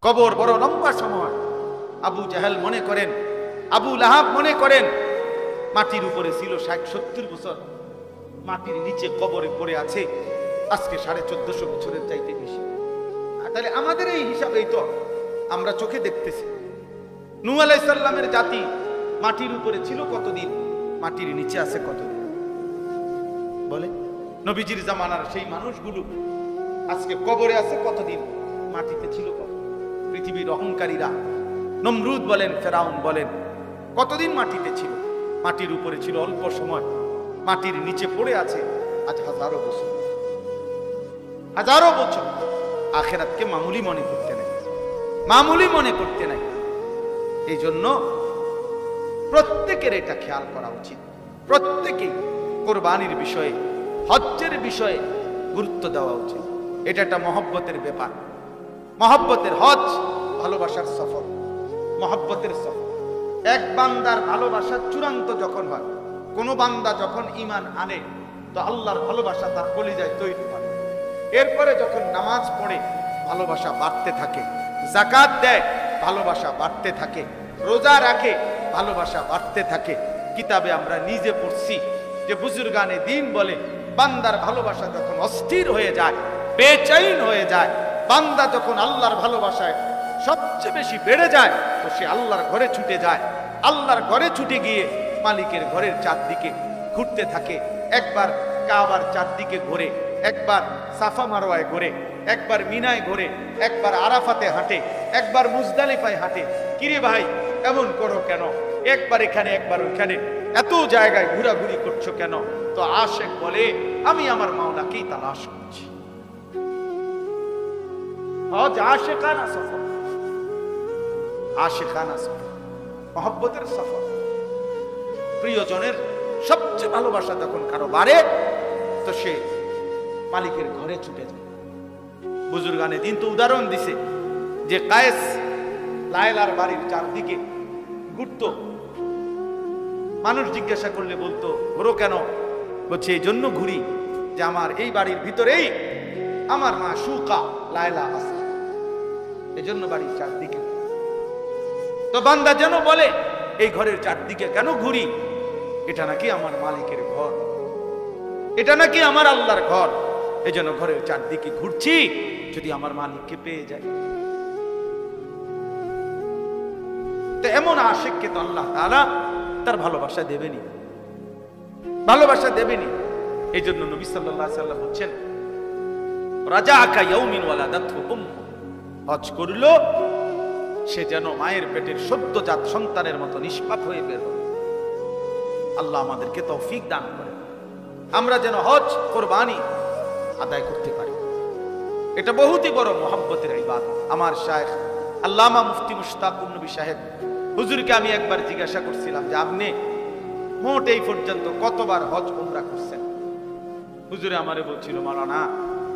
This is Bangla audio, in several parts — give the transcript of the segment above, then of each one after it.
কবর বড় লম্বা সময়। আবু জাহেল মনে করেন, আবু লাহাব মনে করেন মাটির উপরে ছিল ৬০-৭০ বছর, মাটির নিচে কবরে পড়ে আছে আজকে ১৪৫০ বছরের চাইতে বেশি। তাহলে আমাদের এই হিসাবেই তো আমরা চোখে দেখতেছি। নূহ আলাইহিস সালামের জাতি মাটির উপরে ছিল কতদিন, মাটির নিচে আছে কতদিন বলে? নবীজির জামানার সেই মানুষগুলো আজকে কবরে আছে কতদিন, মাটিতে ছিল কত? পৃথিবীর অহংকারীরা নমরুদ বলেন, ফেরাউন বলেন, কতদিন মাটিতে ছিল? মাটির উপরে ছিল অল্প সময়, মাটির নিচে পড়ে আছে আজ হাজারো বছর, হাজারো বছর। আখিরাতকে মামুলি মনে করতে নাই, মামুলি মনে করতে নাই। এই জন্য প্রত্যেকের এটা খেয়াল করা উচিত। প্রত্যেকেই কোরবানির বিষয়ে, হজ্জের বিষয়ে গুরুত্ব দেওয়া উচিত। এটা একটা মহব্বতের ব্যাপার। মহব্বতের হজ ভালোবাসার সফর, মহব্বতের সফর। এক বান্দার ভালোবাসা চূড়ান্ত যখন হয়, কোন বান্দা যখন ঈমান আনে তো আল্লাহর ভালোবাসা তার কলিজায় তৈরি হয়। এরপরে যখন নামাজ পড়ে ভালোবাসা বাড়তে থাকে, যাকাত দেয় ভালোবাসা বাড়তে থাকে, রোজা রাখে ভালোবাসা বাড়তে থাকে। কিতাবে আমরা নিজে পড়ছি যে বুজুর্গানে দ্বীন বলে, বান্দার ভালোবাসা যখন অস্থির হয়ে যায়, বেচৈন হয়ে যায়, বান্দা যখন আল্লাহর ভালোবাসায় সবচেয়ে বেশি বেড়ে যায় তো সে আল্লাহর ঘরে ছুটে যায়। আল্লাহর ঘরে ছুটে গিয়ে মালিকের ঘরের চারদিকে ঘুরতে থাকে। একবার কাবার চারদিকে ঘোরে, একবার সাফা মারওয়ায় ঘোরে, একবার মিনায় ঘোরে, একবার আরাফাতে হাঁটে, একবার মুজদালিফায় হাঁটে। কিরে ভাই এমন করো কেন? একবার এখানে একবার ওইখানে, এত জায়গায় ঘোরাঘুরি করছো কেন? তো আশেক বলে, আমি আমার মাওলাকেই তালাশ করছি। হজ আশেকানা সফর, আশেকানা সফর, মহব্বতের সফর। প্রিয়জনের সবচেয়ে ভালোবাসা যখন কারো বাড়ে তো সে মালিকের ঘরে ছুটে যায়। বুজুর্গানে দিন তো উদাহরণ দিছে যে কায়েস লায়লার বাড়ির চারদিকে ঘুরতো। মানুষ জিজ্ঞাসা করলে বলতো, ঘোরো কেন? বলছে এই জন্য ঘুরি যে আমার এই বাড়ির ভিতরেই আমার মা সুকা লায়লা আছে, এই জন্য বাড়ির চারদিকে। তো বান্দা যেন বলে, এই ঘরের চারদিকে কেন ঘুরি? এটা নাকি আমার মালিকের ঘর, এটা নাকি আমার আল্লাহর ঘর, এই জন্য ঘরের চারদিকে ঘুরছি যদি আমার মালিককে পেয়ে যায়। তো এমন আশিককে তো আল্লাহ তাআলা তার ভালোবাসা দেবেনি, ভালোবাসা দেবেনি। এই জন্য নবী সাল্লাল্লাহু আলাইহি ওয়াসাল্লাম বলছেন, রাজাকা ইয়াউমিন ওয়ালাদাতহু উম্মু, হজ করলো সে যেন মায়ের পেটের সদ্যজাত সন্তানের মতো নিষ্পাপ হয়ে বের হবে। আল্লাহ আমাদেরকে তৌফিক দান করে, আমরা যেন হজ কোরবানি আদায় করতে পারি। এটা বহুতই বড় মহব্বতের ইবাদত। আমার শায়েখ আল্লামা মুফতি মুশতাকুর নবী সাহেব হুজুরকে আমি একবার জিজ্ঞাসা করছিলাম যে আপনি মোট এই পর্যন্ত কতবার হজ উমরা করছেন? হুজুরে আমারে বলছিল, মাওলানা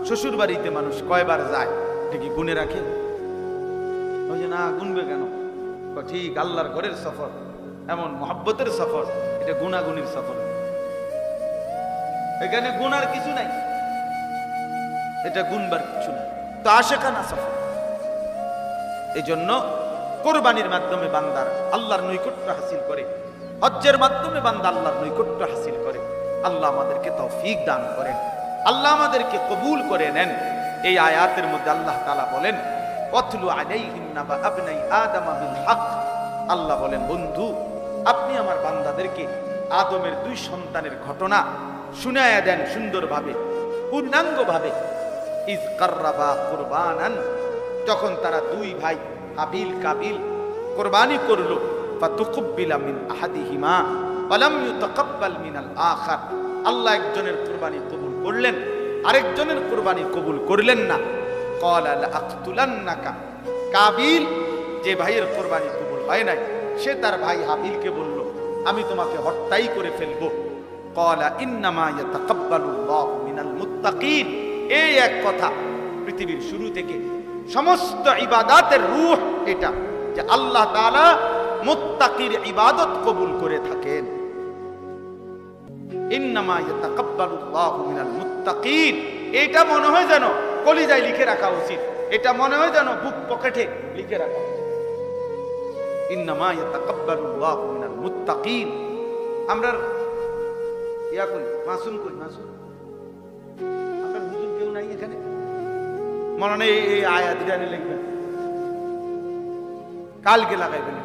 শ্বশুর বাড়িতে মানুষ কয়বার যায় এটা কি গুনে রাখে? ওই যে না, গুনবে কেন? ঠিক আল্লাহর ঘরের সফর এমন মহব্বতের সফর, এটা গুনাগুনির সফর, এখানে গুনার কিছু নাই, এটা গুনবার কিছু নাই। তো আশেকানা সফর। এই জন্য কোরবানির মাধ্যমে বান্দার আল্লাহর নৈকট্য হাসিল করে, হজ্জের মাধ্যমে বান্দা আল্লাহর নৈকট্য হাসিল করে। আল্লাহ আমাদেরকে তৌফিক দান করেন, আল্লাহ আমাদেরকে কবুল করে নেন। এই আয়াতের মধ্যে আল্লাহ তাআলা বলেন, ওয়াতলু আলাইহিম নাবা আবনাই আদম বিল হক। আল্লাহ বলেন, বন্ধু আপনি আমার বান্দাদেরকে আদমের দুই সন্তানের ঘটনা শুনায়া দেন সুন্দরভাবে, পূর্ণাঙ্গভাবে। ইজ কাররাবা কুরবানান, যখন তারা দুই ভাই হাবিল কাবিল কুরবানি করলো, ফাতুকবিলা মিন আহাদিহিমা ওয়া লাম ইউতাকাব্বাল মিনাল আখার। আল্লাহ একজনের কুরবানি কবুল করলেন, আরেকজনের কুরবানি কবুল করলেন না। ক্বালা লা আকতুলান্নাকা, কাবিল যে ভাইয়ের কুরবানি কবুল হয় নাই সে তার ভাই হাবিলকে বলল, আমি তোমাকে হত্যাই করে ফেলবো। ক্বালা ইন্নামা ইয়াতাকাব্বালুল্লাহু মিনাল মুত্তাকিন। এই এক কথা পৃথিবীর শুরু থেকে সমস্ত ইবাদাতের রূহ এটা, যে আল্লাহ তাআলা মুত্তাকির ইবাদত কবুল করে থাকেন। ইন্নামা ইয়াতাকাব্বালুল্লাহু মিনাল মুত্তাকিন, এটা মনে হয় যেন কলিজায় লিখে রাখা উচিত। এটা মনে হয় যেন বুক পকেটে লিখে রাখা। ইন্নামা ইয়াতাকাব্বালুল্লাহু মিনাল মুত্তাকিন। আমরা ইয়া কই মাসুম কই মাসুম, আমরা হুজুর কেউ নাই এখানে, মনে নেই এই আয়াত জানি লিখবেন, কালকে লাগাইবেন।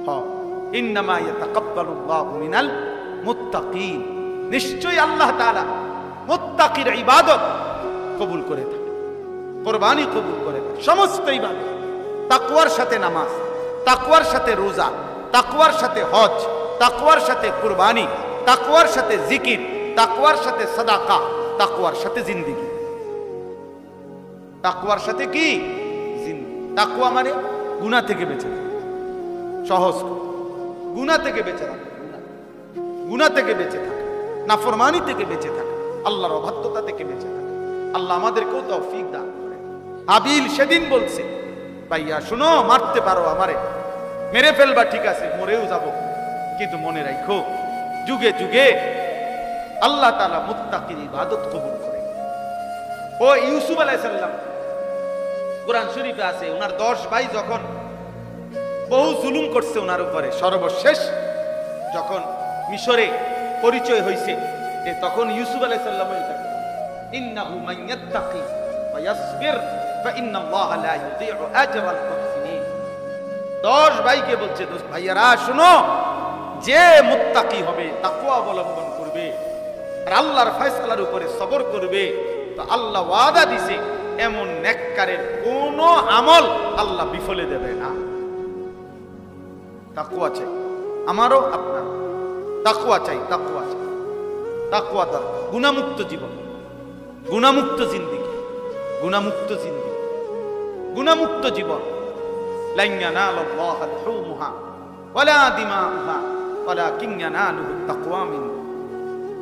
হ্যাঁ, ইন্নামা ইয়াতাকাব্বালুল্লাহু মিনাল মুত্তাকিন, নিশ্চয়ই আল্লাহ তাআলা মুত্তাকির ইবাদত কবুল করে থাকে, কুরবানি কবুল করে থাকে, সমস্ত ইবাদত। তাকওয়ার সাথে নামাজ, তাকওয়ার সাথে রোজা, তাকওয়ার সাথে হজ, তাকওয়ার সাথে কুরবানি, তাকওয়ার সাথে জিকির, তাকওয়ার সাথে সাদাকা, তাকওয়ার সাথে জিন্দেগি। তাকওয়ার সাথে কি? জিন্দেগি। তাকওয়া মানে গুনাহ থেকে বেঁচে থাকা, সহজ গুনাহ থেকে বেঁচে থাকা, গুনাহ থেকে বেঁচে থাকা, নাফরমানি থেকে বেঁচে থাকা, আল্লাহর অবাধ্যতা থেকে বেঁচে থাকা। আল্লাহ আমাদেরকেও তৌফিক দান করে। হাবিল সেদিন বলছে, ভাইয়া শুনো, মারতে পারো আমারে, মেরে ফেলবা, ঠিক আছে, মরেও যাব, কিন্তু মনে রাখো যুগে যুগে আল্লাহ তাআলা মুত্তাকির ইবাদত কবুল করে। ও ইউসুফ আলাইহিস সালাম, কোরআন শরীফে আছে, ওনার 10 ভাই যখন বহু জুলুম করছে ওনার উপরে, সর্বশেষ যখন মিশরে পরিচয় হয়েছে, তখন ইউসুফ আলাইহিস সালাম বলতেন, ইন্নাহু মান ইয়াত্তাকি ওয়া ইয়াসবির ফাইন্নাল্লাহা লা ইউযিউ আজরাল মুহসিনিন। 10 ভাইকে বলছে, দোস্ত ভাইয়ারা শুনো, যে মুত্তাকি হবে, তাকওয়া অবলম্বন করবে, আর আল্লাহর ফয়সালার উপরে সবর করবে, তো আল্লাহ ওয়াদা দিছে এমন নেককারের কোন আমল আল্লাহ বিফলে দেবে না। তাকওয়া চাই, আমারও আপনার তাকওয়া চাই, তাকওয়া চাই, তাকওয়া দরকার। গুনাহমুক্ত জীবন, গুনাহমুক্ত জিন্দেগি, গুনাহমুক্ত জিন্দেগি, গুনাহমুক্ত জীবন। লান ইয়ানালাল্লাহা লুহুমুহা ওয়ালা দিমাউহা ওয়ালাকিন ইয়ানালুহু তাকওয়া মিনকুম।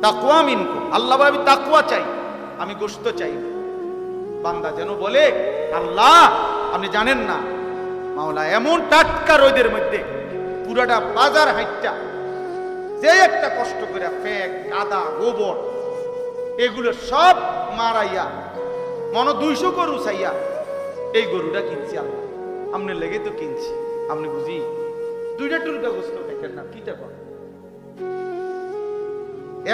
তাকওয়া মিনকুম, আল্লাহ বলে আমি তাকওয়া চাই, আমি গোশত চাই। বান্দা যেন বলে, আল্লাহ আপনি জানেন না, মাওলা এমন টাটকা রোদের মধ্যে পুরাটা বাজার হাইটটা যে একটা কষ্ট করে ফেক, কাদা, গোবর এগুলো সব মারাইয়া মনে 200 গরু চাইয়া এই গরুটা কিনছি, আল্লাহ আমনে লেগে তো কিনছি, আপনি বুঝি 2টা টুকরা গোশত দেখেন না, কিটা করে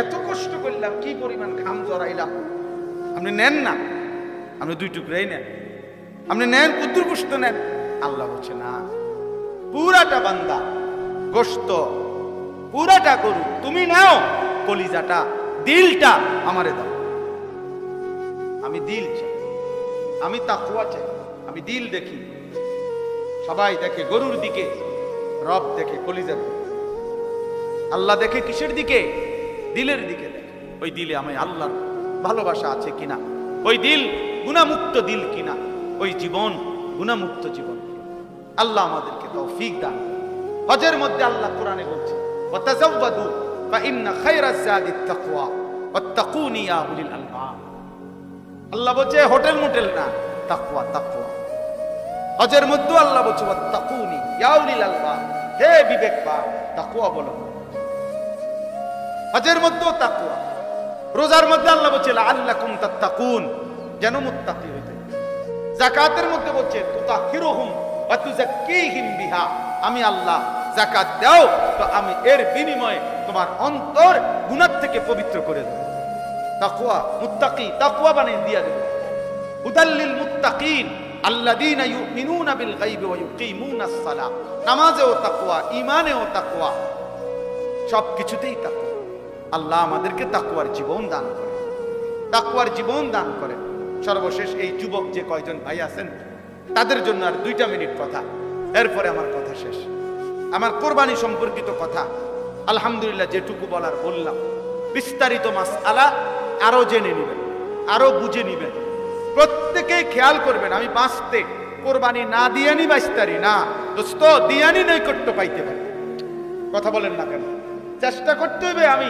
এত কষ্ট করলাম, কি পরিমাণ ঘাম জড়াইলাম, আপনি নেন না, আপনি 2 টুকরাই নেন, আপনি নেন, কুদ্দুর গোশত নেন। আল্লাহ বলছে না, পুরাটা বান্দা গোশত, পুরাটা গরু তুমি নাও, কলিজাটা, দিলটা আমারে দাও। আমি দিল চাই, আমি তাকওয়া চাই, আমি দিল দেখি। সবাই দেখে গরুর দিকে, রব দেখে কলিজার দিকে, আল্লাহ দেখে কিসের দিকে? দিলের দিকে দেখে। ওই দিলে আমি আল্লাহর ভালোবাসা আছে কিনা, ওই দিল গুনাহমুক্ত দিল কিনা, ওই জীবন গুনাহমুক্ত জীবন। আল্লাহ আমাদেরকে তৌফিক দান। হজের মধ্যে আল্লাহ কোরআনে বলছে, ওয়াতাযাওয়াদু ফাইন্না খায়রাজ যাদিত তাকওয়া ওয়াত্তাকুনি ইয়া উলিল আলবাব। আল্লাহ বলছে হোটেল মোটেল না, তাকওয়া, তাকওয়া। হজের মধ্যে আল্লাহ বলছে ওয়াত্তাকুনি ইয়া উলিল আলবাব, হে বিবেকবান, তাকওয়া বলো। হজের মধ্যেও তাকওয়া। রোজার মধ্যে আল্লাহ বলছে লাআল্লাকুম তাত্তাকুন, যেন মুত্তাকি হইতে। যাকাতের মধ্যে বলছে তুতাহিরুহুম ওয়া তুযাক্কিহিম বিহা, আমি আল্লাহ যাকাত দাও তো আমি এর বিনিময়ে তোমার অন্তর গুনাহ থেকে পবিত্র করে দেব। তাকওয়া, মুত্তাকি, তাকওয়া বানিয়ে দিয়া দেব। হুদাল্লিল মুত্তাকিন আল্লাযীনা ইউমিনুনা বিল গায়বি ওয়া ইউকিমুনাস সালাহ। নামাজেও তাকওয়া, ঈমানেও তাকওয়া, সবকিছুতেই তাকওয়া। আল্লাহ আমাদেরকে তাকওয়ার জীবন দান করে, তাকওয়ার জীবন দান করে। সর্বশেষ এই যুবক যে কয়জন ভাই আছেন তাদের জন্য আর 2টা মিনিট কথা, এরপরে আমার কথা শেষ। আমার কোরবানি সম্পর্কিত কথা আলহামদুলিল্লাহ যেটুকু বলার বললাম। বিস্তারিত মাসআলা আরো জেনে নেবেন, আরো বুঝে নেবেন। প্রত্যেকেই খেয়াল করবেন, আমি বাঁচতে কোরবানি না দিয়ানি বাঁচতারি না, দোস্ত দিয়ানি নৈকট্য পাইতে পারি। কথা বলেন না কেন? চেষ্টা করতে হবে আমি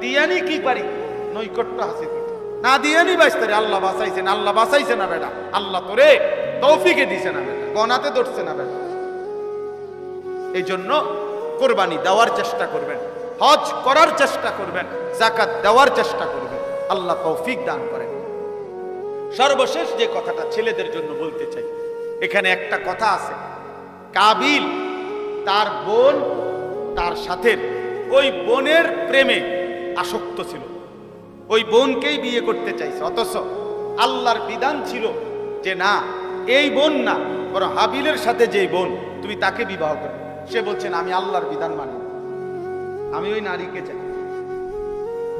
দিয়ানি কি পারি নৈকট্য হাসিল করতে, না দিয়ানি বাঁচতারি। আল্লাহ বাঁচাইছেন, আল্লাহ বাঁচাইছে না বেটা, আল্লাহ তোরে তৌফিকে দিছে না বেটা, গনাতে ধরছে না বেটা। এই জন্য কোরবানি দেওয়ার চেষ্টা করবেন, হজ করার চেষ্টা করবেন, যাকাত দেওয়ার চেষ্টা করবেন। আল্লাহ তৌফিক দান করেন। সর্বশেষ যে কথাটা ছেলেদের জন্য বলতে চাই, এখানে একটা কথা আছে, কাবিল তার বোন, তার সাথে ওই বোনের প্রেমে আসক্ত ছিল, ওই বোনকেই বিয়ে করতে চাইছে। অথচ আল্লাহর বিধান ছিল যে না, এই বোন না, বরং হাবিলের সাথে যে বোন, তুমি তাকে বিবাহ করো। সে বলছেন আমি আল্লাহর বিধান মানি, আমি ওই নারীকে চাই।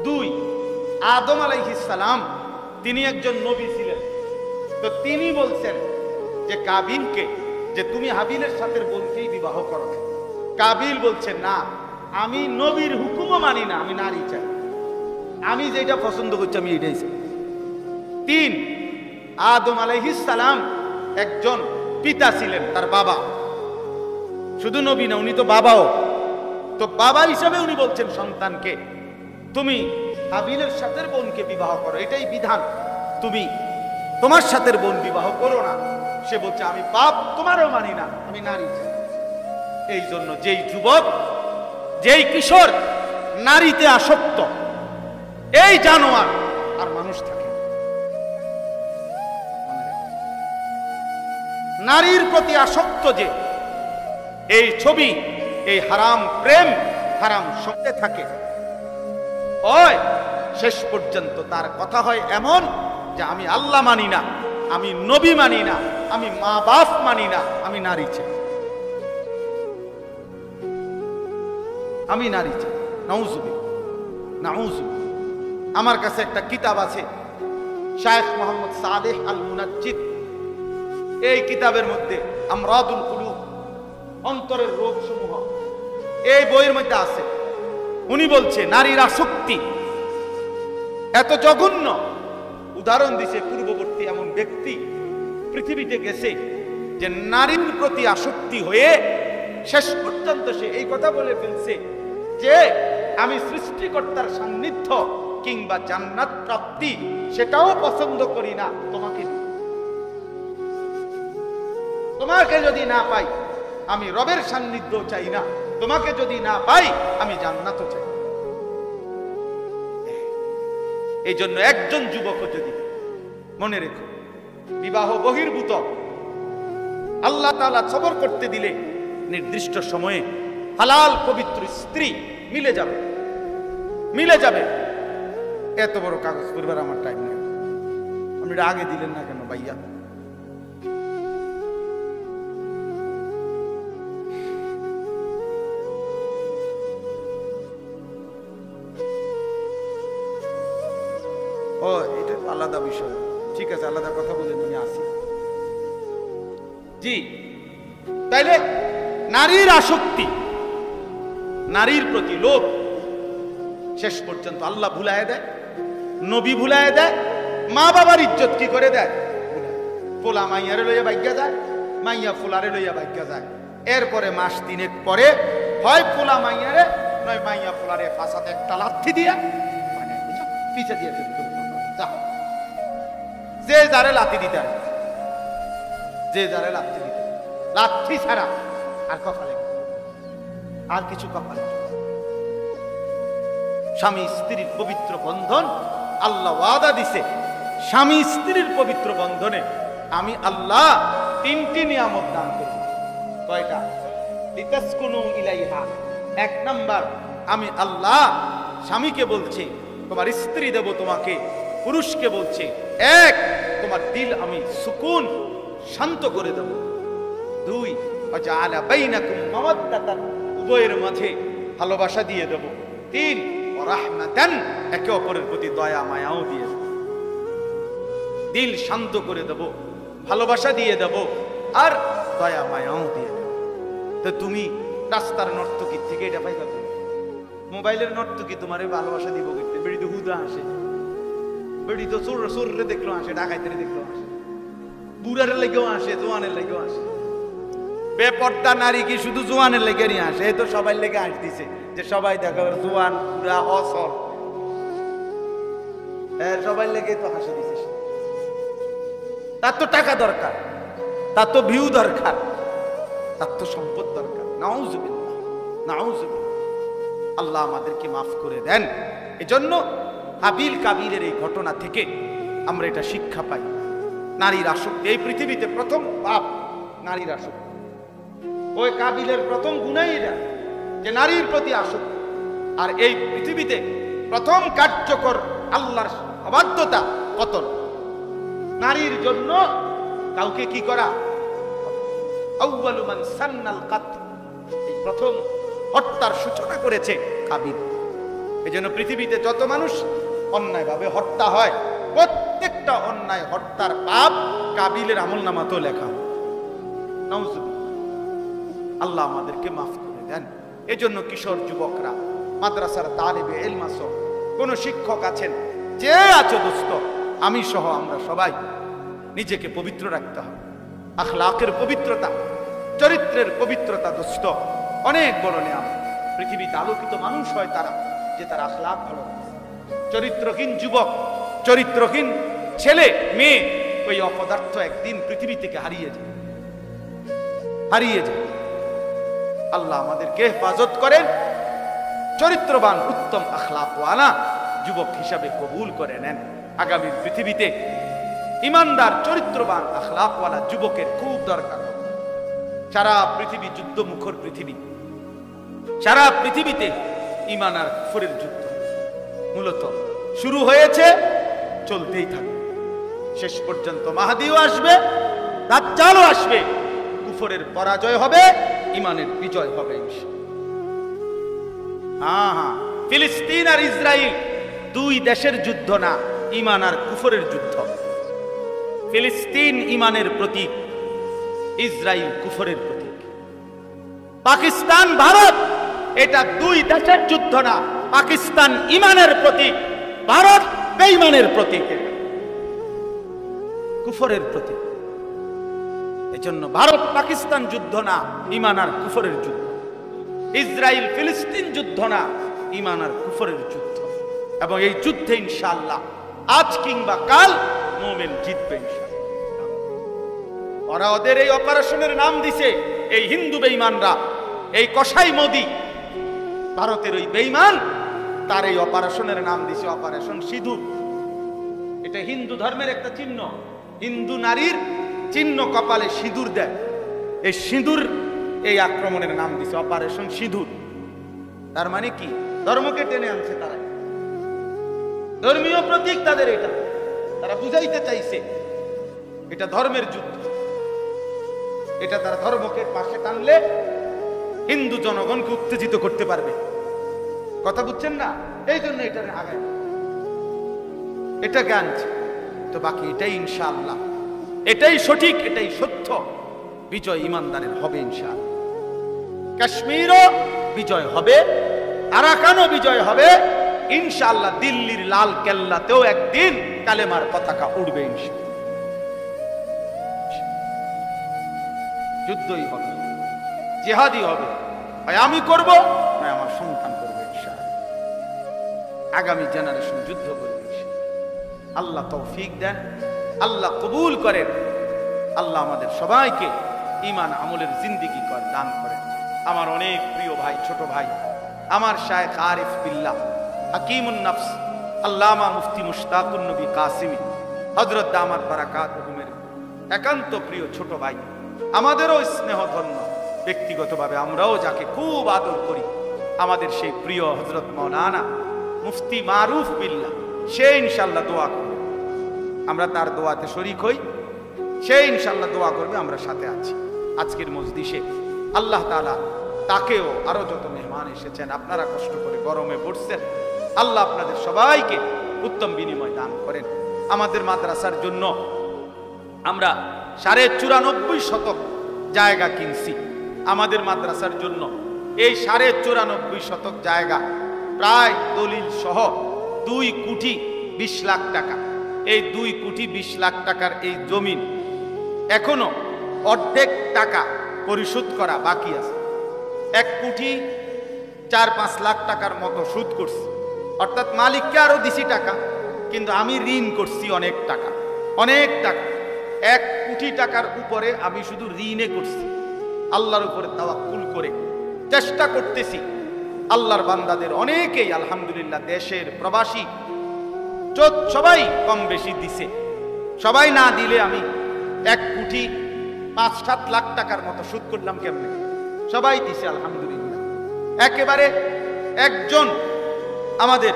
2, আদম আলাইহিস সালাম, তিনি একজন নবী ছিলেন। তো তিনি বলছেন যে কাবিলকে যে তুমি হাবিলের সাথে বোনকেই বিবাহ করো। কাবিল বলছেন না, আমি নবীর হুকুমও মানি না, আমি নারী চাই, আমি যেটা পছন্দ করছি আমি এটাই চাই। 3, আদম আলাইহিস সালাম একজন পিতা ছিলেন, তার বাবা, শুধু নবী না, উনি তো বাবাও। তো বাবা হিসাবে উনি বলছেন সন্তানকে তুমি হাবিলের সাথে বোনকে বিবাহ করো, এটাই বিধান, তুমি তোমার সাথে বোন বিবাহ করো না। সে বলছে আমি বাপ তোমারও মানি না, আমি নারী চাই। এই জন্য যেই যুবক, যেই কিশোর নারীতে আসক্ত, এই জানোয়ার আর মানুষ থাকে। নারীর প্রতি আসক্ত যে এই ছবি, এই হারাম প্রেম, হারাম সঙ্গে থাকে, হয় শেষ পর্যন্ত তার কথা হয় এমন যে আমি আল্লাহ মানি না, আমি নবী মানি না, আমি মা বাপ মানি না, আমি নারী চাই, আমি নারী চাই। নাউজুবিল্লাহ, নাউজুবিল্লাহ। আমার কাছে একটা কিতাব আছে, শায়েখ মোহাম্মদ সালেহ আল মুনাজ্জিদ, এই কিতাবের মধ্যে আমরাদুল কুলুব, অন্তরের রোগ সমূহ, এই বইয়ের মধ্যে আছে। উনি বলছে নারীর আসক্তি এত জঘন্য, উদাহরণ দিছে পূর্ববর্তী এমন ব্যক্তি পৃথিবীতে গেছে যে নারীর প্রতি আসক্তি হয়ে শেষ পর্যন্ত সে এই কথা বলে ফেলছে যে আমি সৃষ্টিকর্তার সান্নিধ্য কিংবা জান্নাত প্রাপ্তি সেটাও পছন্দ করি না, তোমাকে যদি না পাই আমি রবের সান্নিধ্য চাই না, তোমাকে যদি না পাই আমি জান্নাতও চাই। এই জন্য একজন যুবক যদি মনে রেখো, বিবাহ বহির্ভূত আল্লাহ তাআলা সবর করতে দিলে নির্দিষ্ট সময়ে হালাল পবিত্র স্ত্রী মিলে যাবে, মিলে যাবে। এত বড় কাগজ পরিবার আমার টাইম নেই, আপনি আগে দিলেন না কেন ভাইয়া? ও এটা আলাদা বিষয়, ঠিক আছে, আলাদা কথা বলে তুমি আসি। জি, তাইলে নারীর আসক্তি, নারীর প্রতি লোভ শেষ পর্যন্ত আল্লাহ ভুলায় দেয়, নবী ভুলায় দেয়, মা বাবার ইজ্জত কি করে দেয়। ফোলা মাইয়ারে লইয়া ভাগ্যা যায়, মাইয়া ফোলারে লইয়া ভাগ্যা যায়। এরপরে মাস 3 পরে হয় ফোলা মাইয়ারে নয় মাইয়া ফোলারে ফাঁসাতে একটা লাথি দিয়া পিছে দিয়ে যে যারে লাথি দিতে, যে যারে লাথি দিতে, লাথি ছাড়া আর কপালে আর কিছু কপালে। স্বামী স্ত্রীর পবিত্র বন্ধন আল্লাহ ওয়াদা দিছে, স্বামী স্ত্রীর পবিত্র বন্ধনে আমি আল্লাহ 3টি নিয়ামত দান করব। কয়টা? লিতাসকুনু ইলাইহা। 1 নাম্বার, আমি আল্লাহ স্বামীকে বলছি তোমার স্ত্রী দেব তোমাকে, পুরুষকে বলছে 1 তোমার দিল আমি সুকুন শান্ত করে দেব। 2 ওয়াজআলা বাইনাকুম মাওয়াদ্দাতান, উভয়ের মাঝে ভালোবাসা দিয়ে দেব। 3 ওয়া রাহমাতান, একে অপরের প্রতি দয়া মায়াও দিয়ে দেব, দিল শান্ত করে দেব, ভালোবাসা দিয়ে দেব আর দয়া মায়াও দিয়ে দেব। তো তুমি রাস্তার নর্তকীর থেকে এটা পাইবা, মোবাইলের নর্তকী তোমারে ভালোবাসা দিব করতে, বেড়ি তো হুদা আসে, বেড়ি তো চোররে দেখলো আসে, ডাকাইতে দেখলো আসে, বুড়ার লেগেও আসে, জোয়ানের লেগেও আসে। বেপর্দা নারী কি শুধু জোয়ানের লেগে নিয়ে আসে? এ তো সবাই লেগে আসতেছে যে সবাই দেখো জোয়ান বুড়া অসল, সবাই লেগে তো হাসি দিছে। তার তো টাকা দরকার, তার তো ভিউ দরকার, তার তো সম্পদ দরকার। নাউজুবিল্লাহ, নাউজুবিল্লাহ। আল্লাহ আমাদেরকে মাফ করে দেন। এজন্য হাবিল কাবিলের এই ঘটনা থেকে আমরা এটা শিক্ষা পাই। নারীর আসক্তি। এই পৃথিবীতে প্রথম পাপ নারীর আসক্তি। ওই কাবিলের প্রথম গুনাই এটা, যে নারীর প্রতি আসক্তি। আর এই পৃথিবীতে প্রথম কার্যকর আল্লাহর অবাধ্যতা কতল। নারীর জন্য কাউকে কি করা, আউয়ালু মান সান্নাল কাতল, এই প্রথম হত্যার সূচনা করেছে কাবিল। এজন্য পৃথিবীতে যত মানুষ অন্যায়ভাবে হত্যা হয়, প্রত্যেকটা অন্যায় হত্যার পাপ কাবিলের আমলনামাতেও লেখা হয়। নাউজুবিল্লাহ, আল্লাহ আমাদেরকে মাফ করে দেন। এজন্য কিশোর যুবকরা, মাদ্রাসার তালিবে ইলম আছো, কোন শিক্ষক আছেন, যে আছো দোস্ত, আমি সহ আমরা সবাই নিজেকে পবিত্র রাখতে হবে। আখলাকের পবিত্রতা, চরিত্রের পবিত্রতা দোস্ত অনেক বড় নিয়ামত। পৃথিবীতে আলোকিত মানুষ হয় তারা, যে তার আখলাক ভালো। চরিত্রহীন যুবক, চরিত্রহীন ছেলে মেয়ে, ওই অপদার্থ একদিন পৃথিবী থেকে হারিয়ে যায়, হারিয়ে যায়। আল্লাহ আমাদেরকে হেফাজত করেন, চরিত্রবান উত্তম আখলাকওয়ালা যুবক হিসাবে কবুল করে নেন। আগামী পৃথিবীতে ইমানদার চরিত্রবান আখলাকওয়ালা যুবকের খুব দরকার। সারা পৃথিবী যুদ্ধমুখর পৃথিবী, সারা পৃথিবীতে ইমান আর কুফরের যুদ্ধ মূলত শুরু হয়েছে, চলতেই থাকবে। শেষ পর্যন্ত মাহদীও আসবে, দাজ্জালও আসবে, কুফরের পরাজয় হবে, ইমানের বিজয় হবে ইনশাআল্লাহ। ফিলিস্তিন আর ইসরায়েল দুই দেশের যুদ্ধ না, ইমান আর কুফরের যুদ্ধ। ফিলিস্তিন ইমানের প্রতীক, ইসরায়েল কুফরের প্রতীক। পাকিস্তান ভারত, এটা দুই দেশের যুদ্ধ না, পাকিস্তান ইমানের প্রতীক, ভারত বেঈমানের প্রতীক, কুফরের প্রতীক। এজন্য ভারত পাকিস্তান যুদ্ধ না, ইমান আর কুফরের যুদ্ধ। ইসরায়েল ফিলিস্তিন যুদ্ধ না, ইমান আর কুফরের যুদ্ধ। এবং এই যুদ্ধে ইনশাআল্লাহ আজ কিংবা কাল মুমিন জিতবে ইনশাআল্লাহ। ওরা ওদের এই অপারেশনের নাম দিছে, এই হিন্দু বেঈমানরা, এই কসাই মোদি, ভারতের ওই বেঈমান, তার এই অপারেশনের নাম দিছে অপারেশন সিঁদুর। এটা হিন্দু ধর্মের একটা চিহ্ন। হিন্দু নারীর চিহ্ন কপালে সিঁদুর দেয়, এই সিঁদুর, এই আক্রমণের নাম দিছে অপারেশন সিঁদুর। তার মানে কি, ধর্মকে টেনে আনছে তারা, ধর্মীয় প্রতীক তাদের এটা। তারা বুঝাইতে চাইছে এটা ধর্মের যুদ্ধ, এটা তারা ধর্মকে পাশে টানলে হিন্দু জনগণকে উত্তেজিত করতে পারবে। কথা বুঝছেন না? এই জন্য এটা আগায়, এটাকে আনছে। তো বাকি এটাই ইনশাআল্লাহ, এটাই সঠিক, এটাই সত্য। বিজয় ইমানদারের হবে ইনশাআল্লাহ। কাশ্মীরও বিজয় হবে, আরাকানও বিজয় হবে ইনশাআল্লাহ। দিল্লির লাল কেল্লাতেও একদিন কালেমার পতাকা উড়বে ইনশাআল্লাহ। যুদ্ধই হবে, জিহাদই হবে। হয় আমি করব, নয় আমার সন্তান করবে ইনশাআল্লাহ। আগামী জেনারেশন যুদ্ধ করবে ইনশাআল্লাহ। আল্লাহ তৌফিক দেন, আল্লাহ কবুল করেন। আল্লাহ আমাদের সবাইকে ঈমান আমলের জিন্দেগি দান করেন। আমার অনেক প্রিয় ভাই, ছোট ভাই, আমার শায়েখ আরিফ বিল্লাহ হাকিমুন নফস আল্লামা মুফতি মুশতাকুন নবী কাসিমি হযরত দামাত বারাকাতুহুমের একান্ত প্রিয় ছোট ভাই, আমাদেরও স্নেহধন্য, ব্যক্তিগতভাবে আমরাও যাকে খুব আদর করি, আমাদের সেই প্রিয় হযরত মাওলানা মুফতি মারুফ বিল্লাহ, সে ইনশাআল্লাহ দোয়া করবে। আমরা তার দোয়াতে শরীক হই, সে ইনশাআল্লাহ দোয়া করবে, আমরা সাথে আছি। আজকের মজলিসে আল্লাহ তাআলা তাকেও, আরো যত মেহমান এসেছেন, আপনারা কষ্ট করে গরমে পড়ছেন, আল্লাহ আপনাদের সবাইকে উত্তম বিনিময় দান করেন। আমাদের মাদ্রাসার জন্য আমরা 94.5 শতক জায়গা কিনছি। আমাদের মাদ্রাসার জন্য এই 94.5 শতক জায়গা প্রায় দলিল সহ 2 কোটি 20 লাখ টাকা। এই 2 কোটি 20 লাখ টাকার এই জমিন এখনো অর্ধেক টাকা পরিশোধ করা বাকি আছে। 1 কোটি 4-5 লাখ টাকার মতো সুদ করছি, অর্থাৎ মালিককে আরো দিছি টাকা, কিন্তু আমি ঋণ করছি অনেক টাকা, অনেক টাকা। 1 কোটি টাকার উপরে আমি শুধু ঋণে করছি। আল্লাহর উপরে তাওয়াক্কুল করে চেষ্টা করতেছি। আল্লাহর বান্দাদের অনেকেই আলহামদুলিল্লাহ দেশের প্রবাসী সবাই কম বেশি দিছে। সবাই না দিলে আমি 1 কোটি 5-7 লাখ টাকার মতো সুদ করলাম কেমনে? সবাই দিছে আলহামদুলিল্লাহ। একেবারে একজন আমাদের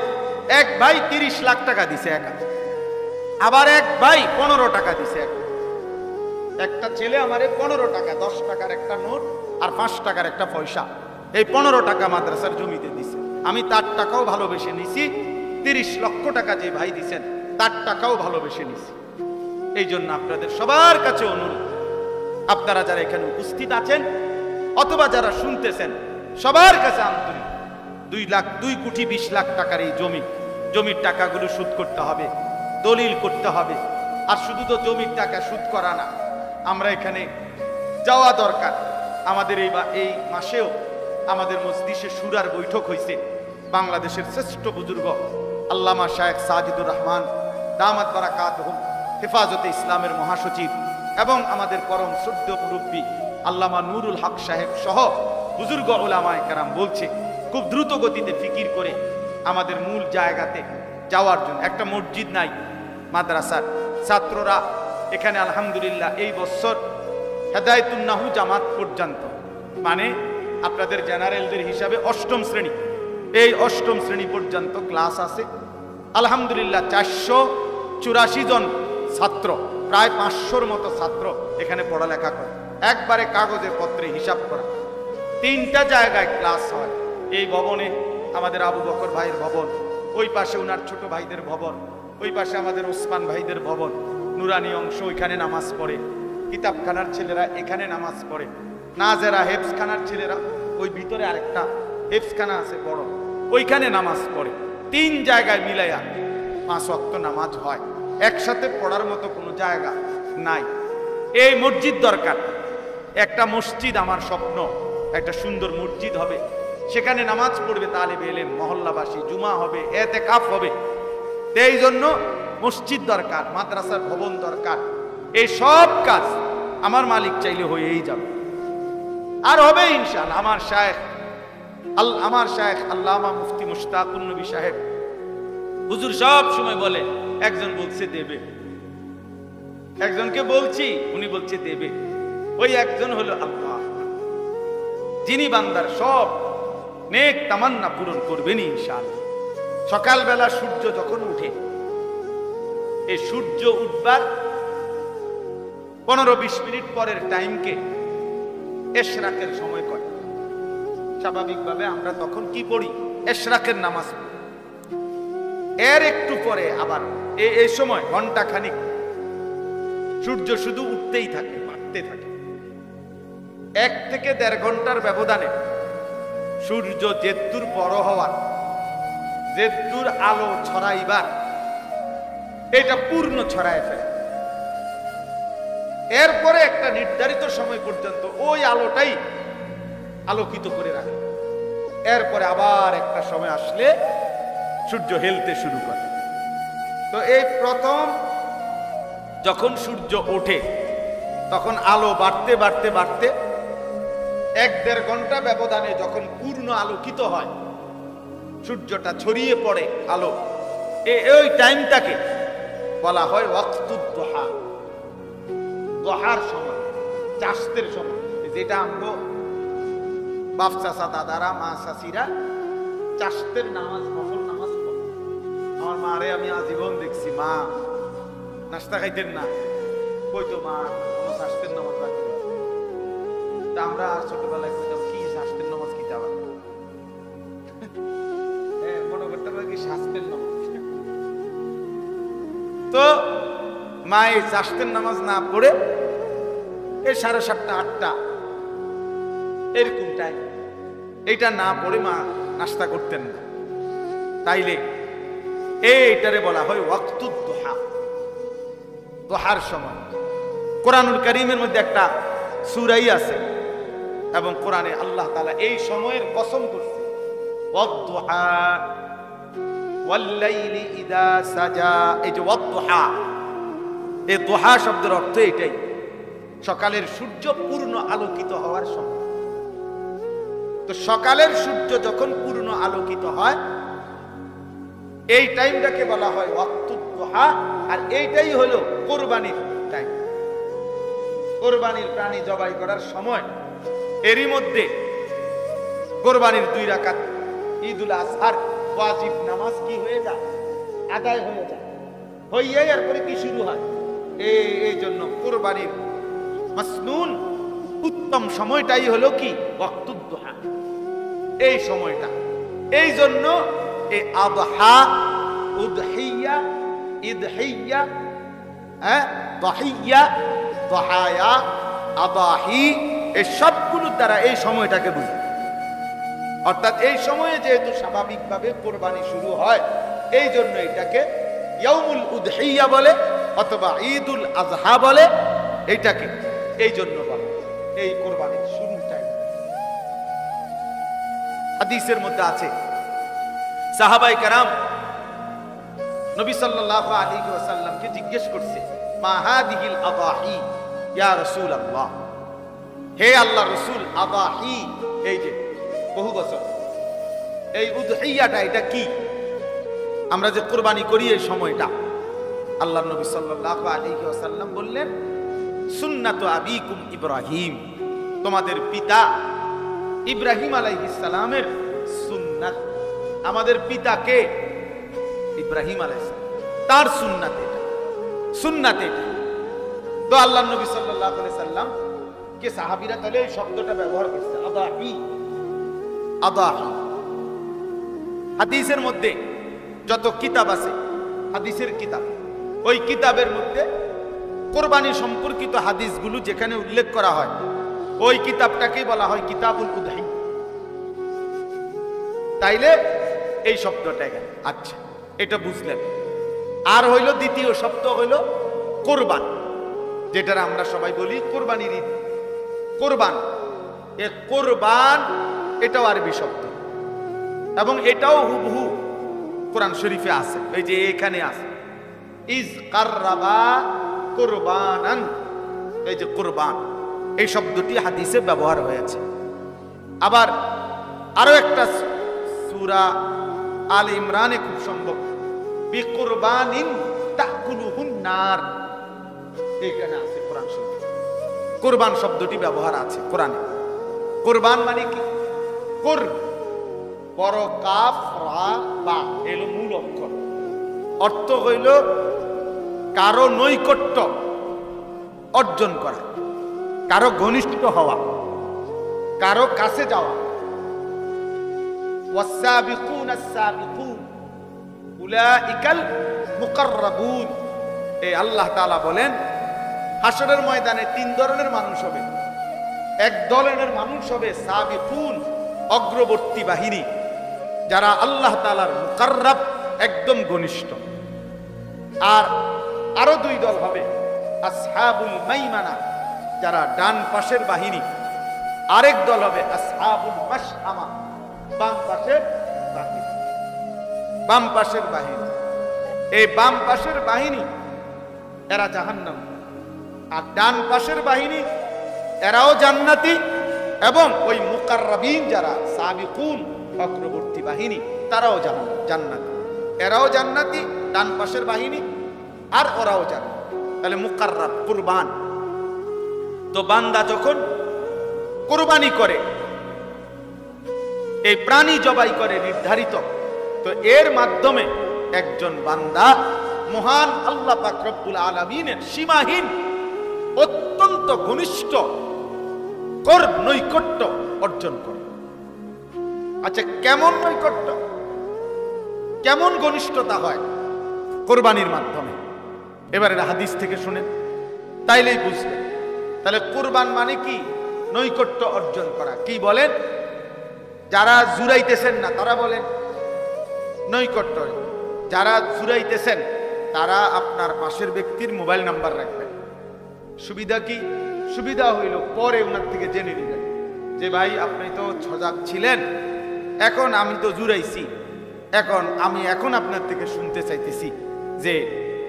এক ভাই 30 লাখ টাকা দিছে একা, আবার এক ভাই 15 টাকা দিছে। একটা ছেলে আমারে 15 টাকা, 10 টাকার একটা নোট আর 5 টাকার একটা পয়সা, এই 15 টাকা মাদ্রাসার জমিতে দিছে। আমি তার টাকাও ভালোবেসে নিছি, 30 লক্ষ টাকা যে ভাই দিছেন তার টাকাও ভালোবেসে নিছি। এই জন্য আপনাদের সবার কাছে অনুরোধ, আপনারা যারা এখানে উপস্থিত আছেন অথবা যারা শুনতেছেন, সবার কাছে আন্তরিক, 2 কোটি 20 লাখ টাকার এই জমির টাকাগুলো সুদ করতে হবে, দলিল করতে হবে। আর শুধু তো জমির টাকা সুদ করা না, আমরা এখানে যাওয়া দরকার। আমাদের এই মাসেও আমাদের মজলিসে শুরার বৈঠক হয়েছে। বাংলাদেশের শ্রেষ্ঠ বুজুর্গ আল্লামা শায়েখ সাজিদুর রহমান দামাত বারাকাতুহুম হেফাজতে ইসলামের মহাসচিব এবং আমাদের পরম শ্রদ্ধেয় মুরব্বী আল্লামা নুরুল হক সাহেব সহ বুজুর্গ উলামায়ে কেরাম বলছে খুব দ্রুত গতিতে ফিকির করে আমাদের মূল জায়গাতে যাওয়ার জন্য। একটা মসজিদ নাই মাদ্রাসার, ছাত্ররা এখানে আলহামদুলিল্লাহ এই বছর হেদায়েতুন নাহু জামাত পর্যন্ত, মানে আপনাদের জেনারেলদের হিসাবে 8ম শ্রেণী, এই 8ম শ্রেণী পর্যন্ত ক্লাস আছে আলহামদুলিল্লাহ। 484 জন ছাত্র, প্রায় 500-র মতো ছাত্র এখানে পড়ালেখা করে। একবারে কাগজে পত্রে হিসাব করা। 3টা জায়গায় ক্লাস হয়। এই ভবনে আমাদের আবু বকর ভাইয়ের ভবন, ওই পাশে উনার ছোট ভাইদের ভবন, ওই পাশে আমাদের ওসমান ভাইদের ভবন, নুরানি অংশ ওইখানে নামাজ পড়ে, কিতাবখানার ছেলেরা এখানে নামাজ পড়ে, নাজেরা হেফজখানার ছেলেরা ওই ভিতরে আরেকটা হেফজখানা আছে বড়, ওইখানে নামাজ পড়ে। 3 জায়গায় মিলাইয়া 5 ওয়াক্ত নামাজ হয়। একসাথে পড়ার মতো কোনো জায়গা নাই। এই মসজিদ দরকার। একটা মসজিদ আমার স্বপ্ন, একটা সুন্দর মসজিদ হবে, সেখানে নামাজ পড়বে তালেবে ইলম, মহল্লাবাসী, জুমা হবে, এতেকাফ হবে। এই জন্য মসজিদ দরকার, মাদ্রাসার ভবন দরকার। এই সব কাজ আমার মালিক চাইলে হয়েই যাবে, আর হবে ইনশাআল্লাহ। আমার শায়েখ আল্লামা মুফতি মুশতাকুন নবী সাহেব হুজুর সব সময় বলে, একজন বলছে দেবে, একজনকে বলছি উনি বলছে দেবে। ওই একজন হলো আল্লাহ, যিনি বান্দার সব নেক তামান্না পূরণ করবেন ইনশাআল্লাহ। সকালবেলা সূর্য যখন উঠে, এই সূর্য উঠবার 15-20 মিনিট পরের টাইমকে এশরাকের সময় করে। স্বাভাবিকভাবে আমরা তখন কি পড়ি? এশরাকের নামাজ পড়ি। এর একটু পরে আবার এই সময় ঘন্টা খানিক সূর্য শুধু উঠতেই থাকে, বাড়তে থাকে। 1 থেকে 1.5 ঘন্টার ব্যবধানে সূর্য যেদ্দুর বড় হওয়ার, যেদ্দুর আলো ছড়াইবার, এটা পূর্ণ ছড়ায় ফেলে। এরপরে একটা নির্ধারিত সময় পর্যন্ত ওই আলোটাই আলোকিত করে রাখে। এরপরে আবার একটা সময় আসলে সূর্য হেলতে শুরু করে। তো এই প্রথম যখন সূর্য ওঠে তখন আলো বাড়তে বাড়তে বাড়তে 1-1.5 ঘন্টা ব্যবধানে যখন পূর্ণ আলোকিত হয়, সূর্যটা ছড়িয়ে পড়ে আলো, এই টাইমটাকে বলা হয় ওয়াক্তুদ দুহা, দুহার সময়, চাষতের সময়। যেটা আমরা বাপ চাচা, দাদারা, মা চাচিরা চাষতের নামাজ, নফল নামাজ পড়ে। আমার মারে আমি আজীবন দেখছি, মা নাস্তা খাইতেন না, কইতো মা কোনো চাষতের নামাজ রাখতে। তা আমরা ছোটবেলায় কইতাম কি শাস্তের নামাজ, কি যাওয়া মনে করতাম কি শাস্তের নামাজ। তো মা এই চাষতের নামাজ না পড়ে এই 7:30, 8টা এরকম টাইম, এইটা না পড়ে মা নাস্তা করতেন না। তাইলে এইটারে বলা হয় ওয়াক্তুদ দুহা, দুহার সময়। কোরআনুল কারীমের মধ্যে একটা সূরাই আছে এবং কোরআনে আল্লাহ তাআলা এই সময়ের কসম করছে, ওয়াদ-দুহা ওয়াল-লাইলি ইযা সাজা। এই যে ওয়াদ-দুহা, এই দুহা শব্দের অর্থ এটাই, সকালের সূর্য পূর্ণ আলোকিত হওয়ার সময়। তো সকালের সূর্য যখন পূর্ণ আলোকিত হয়, এই টাইমটাকে বলা হয় ওয়াক্তুদ দুহা। আর এইটাই হলো কোরবানির টাইম। কোরবানির প্রাণী জবাই করার সময় এরই মধ্যে কোরবানির 2 রাকাত ঈদুল আজহার ওয়াজিব নামাজ কি হয়ে যায়, আদায় হয়ে যায়। হইয়ে এরপরে কি শুরু হয়, এই জন্য কোরবানির মাসনুন উত্তম সময়টাই হলো কি ওয়াক্তুদ দুহা, এই সময়টা। এই জন্য এই আদহা, উদহিয়া, ইদহিয়া, দহিয়া, দহায়া, আদাহি, এই সবগুলোর দ্বারা এই সময়টাকে বুঝে। অর্থাৎ এই সময়ে যেহেতু স্বাভাবিকভাবে কোরবানি শুরু হয়, এই জন্য এটাকে ইয়াউমুল উদহিয়া বলে অথবা ঈদুল আজহা বলে। এইটাকে এই জন্য বলে এই কোরবানির শুরুটাই। হাদিসের মধ্যে আছে সাহাবায়ে কেরাম নবী সাল্লাল্লাহু আলাইহি ওয়াসাল্লামকে জিজ্ঞেস করছে, মা হাদিহিল আদাহি ইয়া রাসূলুল্লাহ, হে আল্লাহর রাসূল, আদাহি এই যে বহু বছর এই উদহিয়াটা এটা কি, আমরা যে কোরবানি করি এই সময়টা। আল্লাহর নবী সাল্লাল্লাহু আলাইহি ওয়াসাল্লাম বললেন, সুন্নাতু আবিকুম ইব্রাহিম, তোমাদের পিতা ইব্রাহিম আলাইহিস সালামের সুন্নাত। আমাদের পিতা কে? ইব্রাহিম আলাইহিস সালাম, তার সুন্নাত এটা, সুন্নাত এটা। তো আল্লাহর নবী সাল্লাল্লাহু আলাইহি সাল্লাম কে সাহাবীরা তাহলে এই শব্দটা ব্যবহার করছে, আদাহি, আদাহি। হাদিসের মধ্যে যত কিতাব আছে, হাদিসের কিতাব, ওই কিতাবের মধ্যে কোরবানি সম্পর্কিত হাদিসগুলো যেখানে উল্লেখ করা হয়, ওই কিতাবটাকেই বলা হয় কিতাবুল উদহি। তাইলে এই শব্দটা এখানে আচ্ছা, এটা বুঝলেন। আর হইল দ্বিতীয় শব্দ হইল কোরবান, যেটা আমরা সবাই বলি কোরবানির ঈদ। কোরবান, এ কোরবান এটাও আরবি শব্দ এবং এটাও হুবহু কোরআন শরীফে আছে, এই যে এখানে আছে ইজ কাররাবা কুরবানান, এই যে কুরবান এই শব্দটি হাদিসে ব্যবহার হয়েছে। আবার আরো একটা সূরা আল ইমরানে খুব সম্ভব বিকুরবানিন তাকুলুহুন নার, এখানে আছে কোরআন শরীফে কুরবান শব্দটি ব্যবহার আছে কোরআনে। কুরবান মানে কি? কুরব, বড় কাফ রা বা এলো মূল অক্ষর, অর্থ হইল কারো নৈকট্য অর্জন করা, কারো ঘনিষ্ঠ হওয়া, কারো কাছে যাওয়া। ওয়াসাবিকুন আস-সাবিকুন উলাইকাল মুকাররাবুন, এই আল্লাহ তাআলা বলেন হাশরের ময়দানে 3 ধরনের মানুষ হবে। এক ধরনের মানুষ হবে সাবিকুন, অগ্রবর্তী বাহিনী, যারা আল্লাহ তাআলার মুকাররাব, একদম ঘনিষ্ঠ। আর আরো 2 দল হবে আসহাবুল মাইমানা, যারা ডান পাশের বাহিনী। আরেক দল হবে আসহাবুল মাশআমা, বাম পাশের বাহিনী। বাম পাশের বাহিনী, এই বাম পাশের বাহিনী এরা জাহান্নাম, আর ডান পাশের বাহিনী এরাও জান্নাতি। এবং ওই মুকাররাবিন যারা সাবিকুন, অগ্রবর্তী বাহিনী, তারাও জান্নাতি। এরাও জান্নাতি, ডান পাশের বাহিনী, আর ওরাও জান্নাতি। তাহলে মুকাররাব, কুরবান। তো বান্দা যখন কুরবানি করে, এই প্রাণী জবাই করে নির্ধারিত, তো এর মাধ্যমে একজন বান্দা মহান আল্লাহ পাক রব্বুল আলামিনের সীমাহীন অত্যন্ত ঘনিষ্ঠ নৈকট্য অর্জন করে। আচ্ছা, কেমন নৈকট্য, কেমন ঘনিষ্ঠতা হয় কোরবানির মাধ্যমে? এবারে হাদিস থেকে শুনেন, তাইলেই বুঝবেন। তাহলে কোরবান মানে কি? নৈকট্য অর্জন করা। কি বলেন? যারা জুরাইতেছেন না তারা বলেন নৈকট্য। যারা জুরাইতেছেন তারা আপনার পাশের ব্যক্তির মোবাইল নাম্বার রাখবেন। সুবিধা কি? সুবিধা হইল পরে ওনার থেকে জেনে নিবেন যে ভাই আপনি তো সজাগ ছিলেন, এখন আমি তো জুরাইছি, আমি এখন আপনার থেকে শুনতে চাইতেছি যে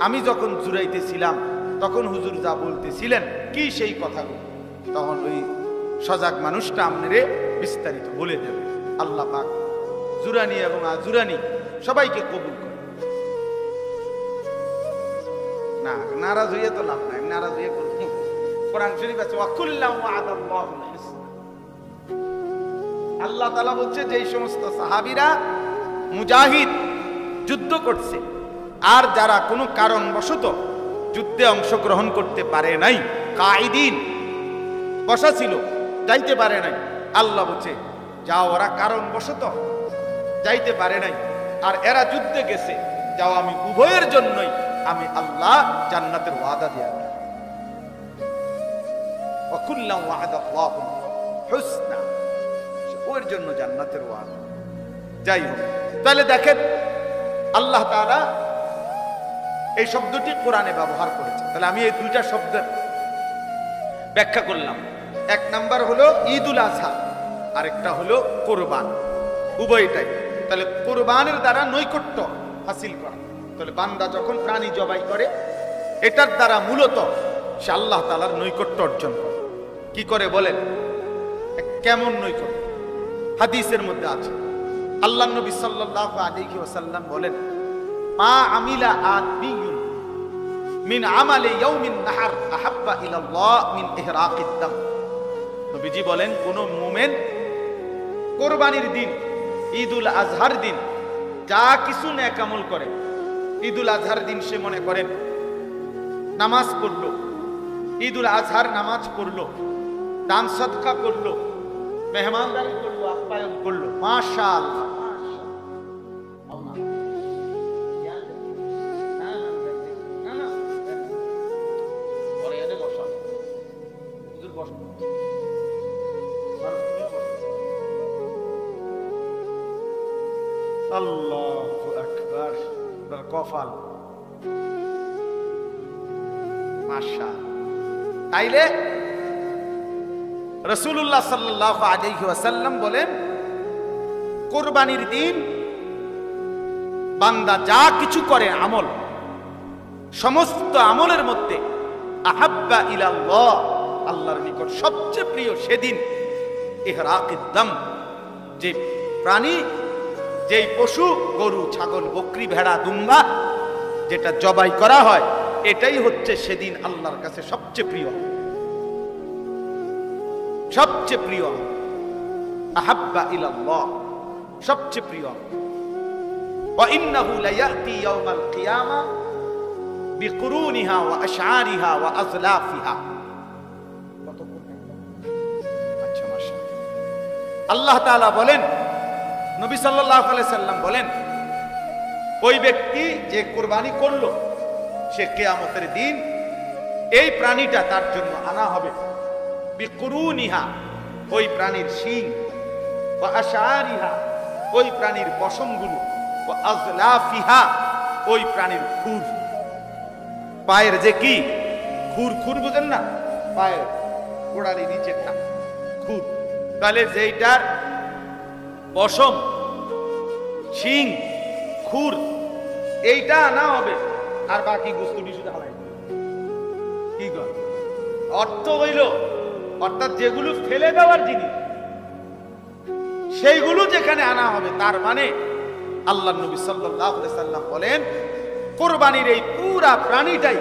আমি যখন জুরাইতেছিলাম তখন হুজুর যা বলতেছিলেন কি সেই কথাগুলো। তখন ওই সজাগ মানুষটা আপনারে বিস্তারিত বলে দেবে। আল্লাহ পাক জুরানি এবং আজুরানি সবাইকে কবুল করে। না নারাজ হইয়া তো লাভ নাই, নারাজ হইয়া করব কোরআন শরীফ আছে ওয়াকুল্লাহু ওয়াদাল্লাহুল হুসনা। আল্লাহ তাআলা বলছে যে এই সমস্ত সাহাবীরা মুজাহিদ যুদ্ধ করছে, আর যারা কোনো কারণবশত যুদ্ধে অংশগ্রহণ করতে পারে নাই, কাঈদিন বসা ছিল, যাইতে পারে নাই, আল্লাহ বলছে যাও, ওরা কারণবশত যাইতে পারে নাই আর এরা যুদ্ধে গেছে, যাও, আমি উভয়ের জন্যই আমি আল্লাহ জান্নাতের ওয়াদা দিয়ে দিই। ওয়াকুল্লাহু ওয়াদাল্লাহুল হুসনা, ওর জন্য জান্নাতের ওয়াদা। যাই হোক, তাহলে দেখেন আল্লাহ তাআলা এই শব্দটি কোরআনে ব্যবহার করেছে। তাহলে আমি এই দুইটা শব্দের ব্যাখ্যা করলাম। এক নাম্বার হলো ঈদুল আজহা, আরেকটা হলো কোরবান, উভয়টাই। তাহলে কোরবানের দ্বারা নৈকট্য হাসিল করা। তাহলে বান্দা যখন প্রাণী জবাই করে, এটার দ্বারা মূলত সে আল্লাহ তাআলার নৈকট্য অর্জন করে। কি করে বলেন? কেমন নৈকট্য? হাদিসের মধ্যে আছে, আল্লাহ নবী সাল্লাল্লাহু আলাইহি ওয়াসাল্লাম বলেন, মা আমিলা আদমিয়ুন মিন আমালি ইয়াউমিন নাহর আহাব্বা ইলাল্লাহ মিন ইহরাকিদ দাম। নবীজি বলেন, কোন মুমিন কুরবানির দিন, ঈদুল আজহার দিন যা কিছু নেক আমল করে, ঈদুল আজহার দিন সে মনে করেন নামাজ পড়লো, ঈদুল আজহার নামাজ পড়লো, দান সদকা করলো, মেহমানদারি করলো, আপ্যায়ন করলো, মাশাআল্লাহ, আল্লাহু আকবার, কফাল, মাশাআল্লাহ। তাইলে রাসূলুল্লাহ সাল্লাল্লাহু আলাইহি ওয়াসাল্লাম বলেন, কুরবানির দিন বান্দা যা কিছু করে আমল, সমস্ত আমলের মধ্যে আহাব্বা ইলাল্লাহ, আল্লাহর নিকট সবচেয়ে প্রিয় সেদিন ইহরাকিদ দাম, যে প্রাণী, যেই পশু, গরু, ছাগল, বকরি, ভেড়া, দুম্বা যেটা জবাই করা হয়, এটাই হচ্ছে সেদিন আল্লাহর কাছে সবচেয়ে প্রিয়, সবচেয়ে প্রিয়, আহাব্বা ইলাল্লাহ, সবচেয়ে প্রিয়। ওয়া ইন্নাহু লায়াতি ইয়াউমাল কিয়ামা বিকুরুনিহা ওয়া আশআরিহা ওয়া আযলাফিহা। আচ্ছা, মাশাআল্লাহ। আল্লাহ তাআলা বলেন, নবী সাল্লাল্লাহু আলাইহি সাল্লাম বলেন, ওই ব্যক্তি যে কুরবানি করলো, সে কিয়ামতের দিন এই প্রাণীটা তার জন্য আনা হবে, বিকুরুনিহা, ওই প্রাণীর শিং, ওয়া আশআরিহা, ওই প্রাণীর পশমগুলো, ওয়া আযলাফিহা, ওই প্রাণীর খুর, পায়ের যে কি খুর, খুর বুঝেন না, পায়ের গোড়ালি নিচেরটা খুর। তাহলে যেইটার পশম, শিং, খুর, এইটা আনা হবে, আর বাকি গুস্তুটি শুধু হালাই। কি কর অর্থ হইল, অর্থাৎ যেগুলো ফেলে দেওয়ার জিনিস, সেইগুলো যেখানে আনা হবে। তার মানে আল্লাহ নবী সাল্লাল্লাহু আলাইহি সাল্লাম বলেন, কুরবানির এই পুরা প্রাণীটাই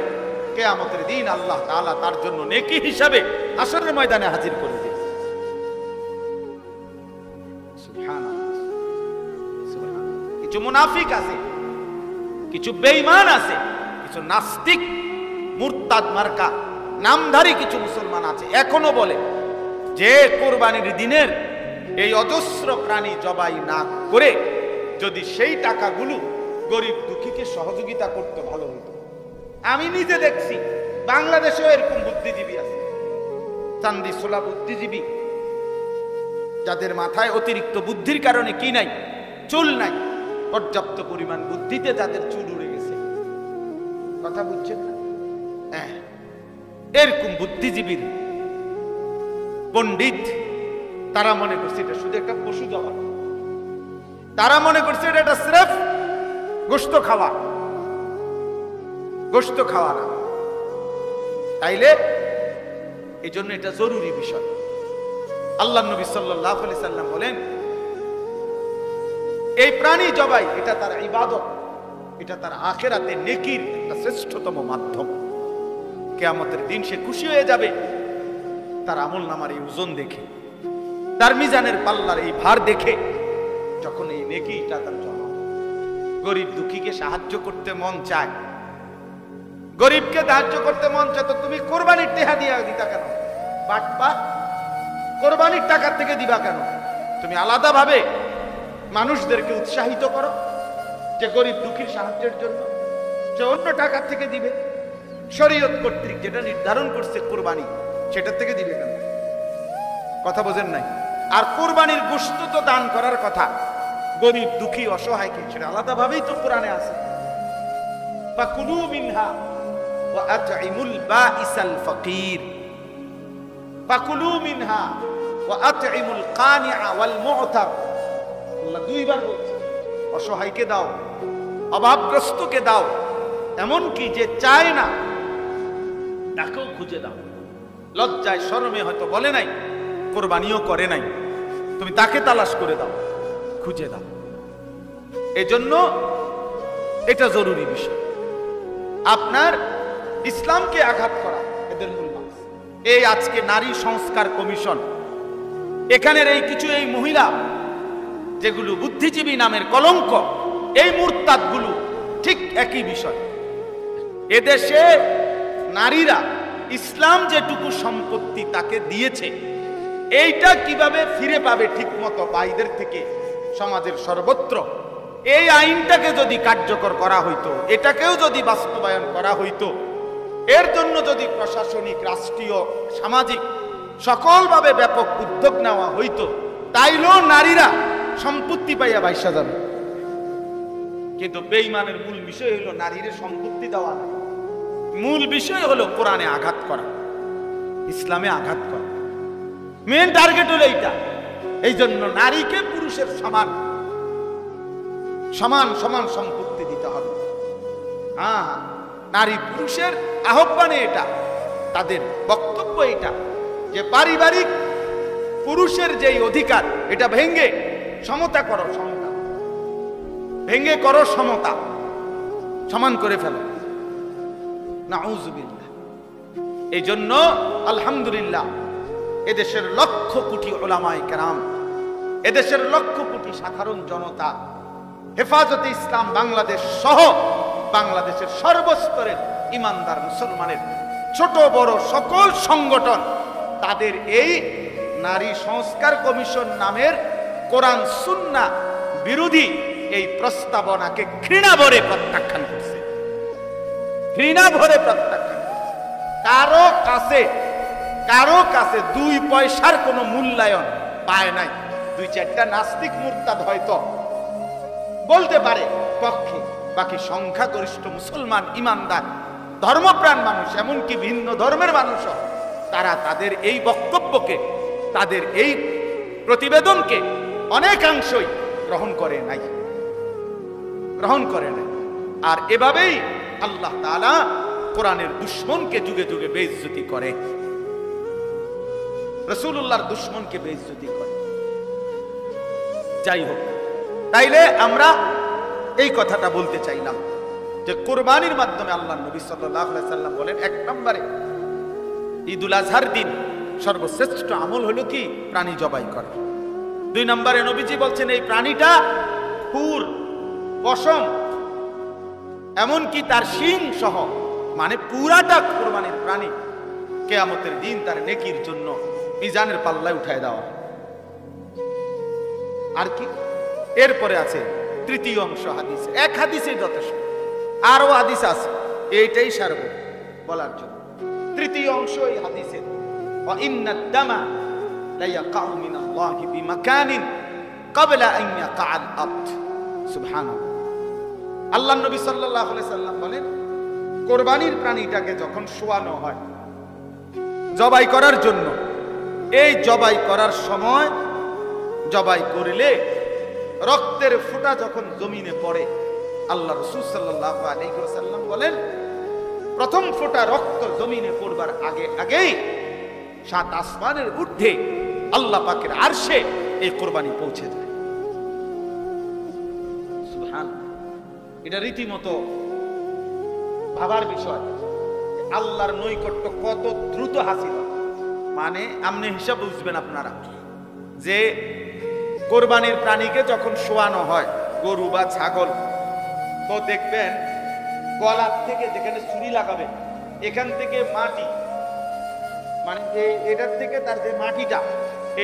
কিয়ামতের দিন আল্লাহ তাআলা তার জন্য নেকি হিসাবে হাশরের ময়দানে হাজির করে দিবেন। সুবহানাল্লাহ, সুবহানাল্লাহ। কিছু মুনাফিক আছে, কিছু বেঈমান আছে, কিছু নাস্তিক, মুরতাদ মার্কা নামধারী কিছু মুসলমান আছে, এখনো বলে যে কুরবানির দিনের এই অজস্র প্রাণী জবাই না করে যদি সেই টাকাগুলো গরিব দুঃখীকে সহযোগিতা করতে ভালো হতো। আমি নিজে দেখছি, বাংলাদেশেও এরকম বুদ্ধিজীবী আছে, চান্দি সোলা বুদ্ধিজীবী, যাদের মাথায় অতিরিক্ত বুদ্ধির কারণে কি নাই, চুল নাই, পর্যাপ্ত পরিমাণ বুদ্ধিতে যাদের চুল উড়ে গেছে। কথা বুঝছেন না? হ্যাঁ, এরকম বুদ্ধিজীবীর পণ্ডিত, তারা মনে করছে এটা শুধু একটা পশু জবাই, তারা মনে করছে এটা স্রেফ গোশত খাওয়া, গোশত খাওয়া না। তাইলে এই জন্য এটা জরুরি বিষয়। আল্লাহ নবী সাল্লাল্লাহু আলাইহি সাল্লাম বলেন, এই প্রাণী জবাই এটা তার ইবাদত, এটা তার আখিরাতে নেকির একটা শ্রেষ্ঠতম মাধ্যম। কিয়ামতের দিন সে খুশি হয়ে যাবে তার আমল নামার এই ওজন দেখে, তার মিজানের পাল্লার এই ভার দেখে যখন এই নেকিটা তার জমা, গরিব দুঃখীকে সাহায্য করতে মন চায়, গরিবকে সাহায্য করতে মন চায়, তো তুমি কোরবানির টাকা দিয়ে দিতা কেন? বাটপাট, কোরবানির টাকা থেকে দিবা কেন? তুমি আলাদাভাবে মানুষদেরকে উৎসাহিত করো যে গরিব দুঃখীর সাহায্যের জন্য, যে অন্য টাকা থেকে দিবে। শরীয়ত কর্তৃক যেটা নির্ধারণ করছে কোরবানি, সেটার থেকে দিবে কেন? কথা বোঝেন নাই? আর কোরবানির গোশত তো দান করার কথা, গরিব দুঃখী অসহায়কে, সেটা আলাদাভাবেই তো কোরআনে আছে। ফাকুলু মিনহা ওয়া আতইমুল বাঈসাল ফাকির, ফাকুলু মিনহা ওয়া আতইমুল কানিআ ওয়াল মু'তার। আল্লাহ দুইবার বলছে, অসহায়কে দাও, অভাবগ্রস্তকে দাও, এমন কি যে চায় না তাকেও খুঁজে দাও। লজ্জায় শরমে হয়তো বলে নাই, কোরবানিও করে নাই, তুমি তাকে তালাশ করে দাও, খুঁজে দাও। এজন্য এটা জরুরি বিষয়। আপনার ইসলামকে আঘাত করা এদের মূল মাস। এই আজকে নারী সংস্কার কমিশন, এখানের এই কিছু এই মহিলা যেগুলো বুদ্ধিজীবী নামের কলঙ্ক, এই মুরতাদগুলো ঠিক একই বিষয়। এদেশে নারীরা ইসলাম যেটুকু সম্পত্তি তাকে দিয়েছে, এইটা কিভাবে ফিরে পাবে ঠিক মতো ভাইদের থেকে, সমাজের সর্বত্র এই আইনটাকে যদি কার্যকর করা হইতো, এটাকেও যদি বাস্তবায়ন করা হইতো, এর জন্য যদি প্রশাসনিক, রাষ্ট্রীয়, সামাজিক সকলভাবে ব্যাপক উদ্যোগ নেওয়া হইতো, তাইলেও নারীরা সম্পত্তি পাইয়া বাইসা যাবে। কিন্তু বেঈমানের মূল বিষয় হলো নারীর সম্পত্তি দেওয়া না, মূল বিষয় হলো কোরআনে আঘাত করা, ইসলামে আঘাত করা। মেন টার্গেট হলো এইটা। এই জন্য নারীকে পুরুষের সমান সমান সমান সম্পত্তি দিতে হবে। হ্যাঁ, নারী পুরুষের আহ্বানে এটা, তাদের বক্তব্য এটা যে পারিবারিক পুরুষের যেই অধিকার, এটা ভেঙ্গে সমতা করো, সমতা ভেঙ্গে করো, সমতা সমান করে ফেলো। নাউযুবিল্লাহ। এই জন্য আলহামদুলিল্লাহ এদেশের লক্ষ কোটি উলামায়ে কেরাম, এদেশের লক্ষ কোটি সাধারণ জনতা, হেফাজতে ইসলাম বাংলাদেশ সহ বাংলাদেশের সর্বস্তরের ইমানদার মুসলমানের ছোট বড় সকল সংগঠন, তাদের এই নারী সংস্কার কমিশন নামের কোরআন সুন্নাহ বিরোধী এই প্রস্তাবনাকে ঘৃণা ভরে প্রত্যাখ্যান করছে, ঘৃণা ভরে প্রত্যাখ্যান করছে। কারো কাছে 2 পয়সার কোনো মূল্যায়ন পায় নাই। 2-4টা নাস্তিক মুরতাদ হয়তো বলতে পারে পক্ষে, বাকি সংখ্যাগরিষ্ঠ মুসলমান ইমানদার ধর্মপ্রাণ মানুষ, এমনকি ভিন্ন ধর্মের মানুষও, তারা তাদের এই বক্তব্যকে, তাদের এই প্রতিবেদনকে অনেকাংশই গ্রহণ করে নাই। আর এভাবেই আল্লাহ তাআলা কোরআনের দুশমনকে যুগে যুগে বেইজ্জতি করে, রাসূলুল্লাহর দুশমনকে বেইজ্জতি করে। যাই হোক, তাইলে আমরা এই কথাটা বলতে চাইলাম যে কুরবানির মাধ্যমে আল্লাহ নবী সাল্লাল্লাহু আলাইহি সাল্লাম বলেন, 1 নম্বরে ঈদুল আজহার দিন সর্বশ্রেষ্ঠ আমল হলো কি? প্রাণী জবাই করা। 2 নম্বরে নবীজি বলছেন এই প্রাণীটা খুর, পশম, এমনকি তার শিং সহ, মানে পুরাটা কুরবানির প্রাণী কিয়ামতের দিন তার নেকির জন্য মিজানের পাল্লায় উঠায় দেওয়া। আর কি? এরপরে আছে 3য় অংশ হাদিস। 1 হাদিসে যথেষ্ট, আরো হাদিস আছে, এইটাই সারব বলার জন্য। 3য় অংশ এই হাদিসের, ওয়া ইন্নাদ দামা লা ইয়াকাউ মিনাল্লাহি বিমাকানিন ক্বাবলা আন ইয়াকাআল আবদ। সুবহানাল্লাহ। আল্লাহর নবী সাল্লাল্লাহু আলাইহি সাল্লাম বলেন, কুরবানির প্রাণীটাকে যখন শোয়ানো হয় জবাই করার জন্য, এই জবাই করার সময় জবাই করলে রক্তের ফোঁটা যখন জমিনে পড়ে, আল্লাহ রাসূল সাল্লাল্লাহু আলাইহি ওয়াসাল্লাম বলেন, প্রথম ফোঁটা রক্ত জমিনে পড়বার আগেই 7 আসমানের ঊর্ধ্বে আল্লাহ পাকের আরশে এই কুরবানি পৌঁছে যায়। সুবহানাল্লাহ। এটা রীতিমতো ভাবার বিষয়, আল্লাহর নৈকট্য কত দ্রুত হাসিল হয়। মানে আপনি হিসাব বুঝবেন আপনারা যে কোরবানির প্রাণীকে যখন শোয়ানো হয় গরু বা ছাগল, তো দেখবেন গলার থেকে যেখানে ছুরি লাগাবে এখান থেকে মাটি, মানে এটার থেকে তার যে মাটিটা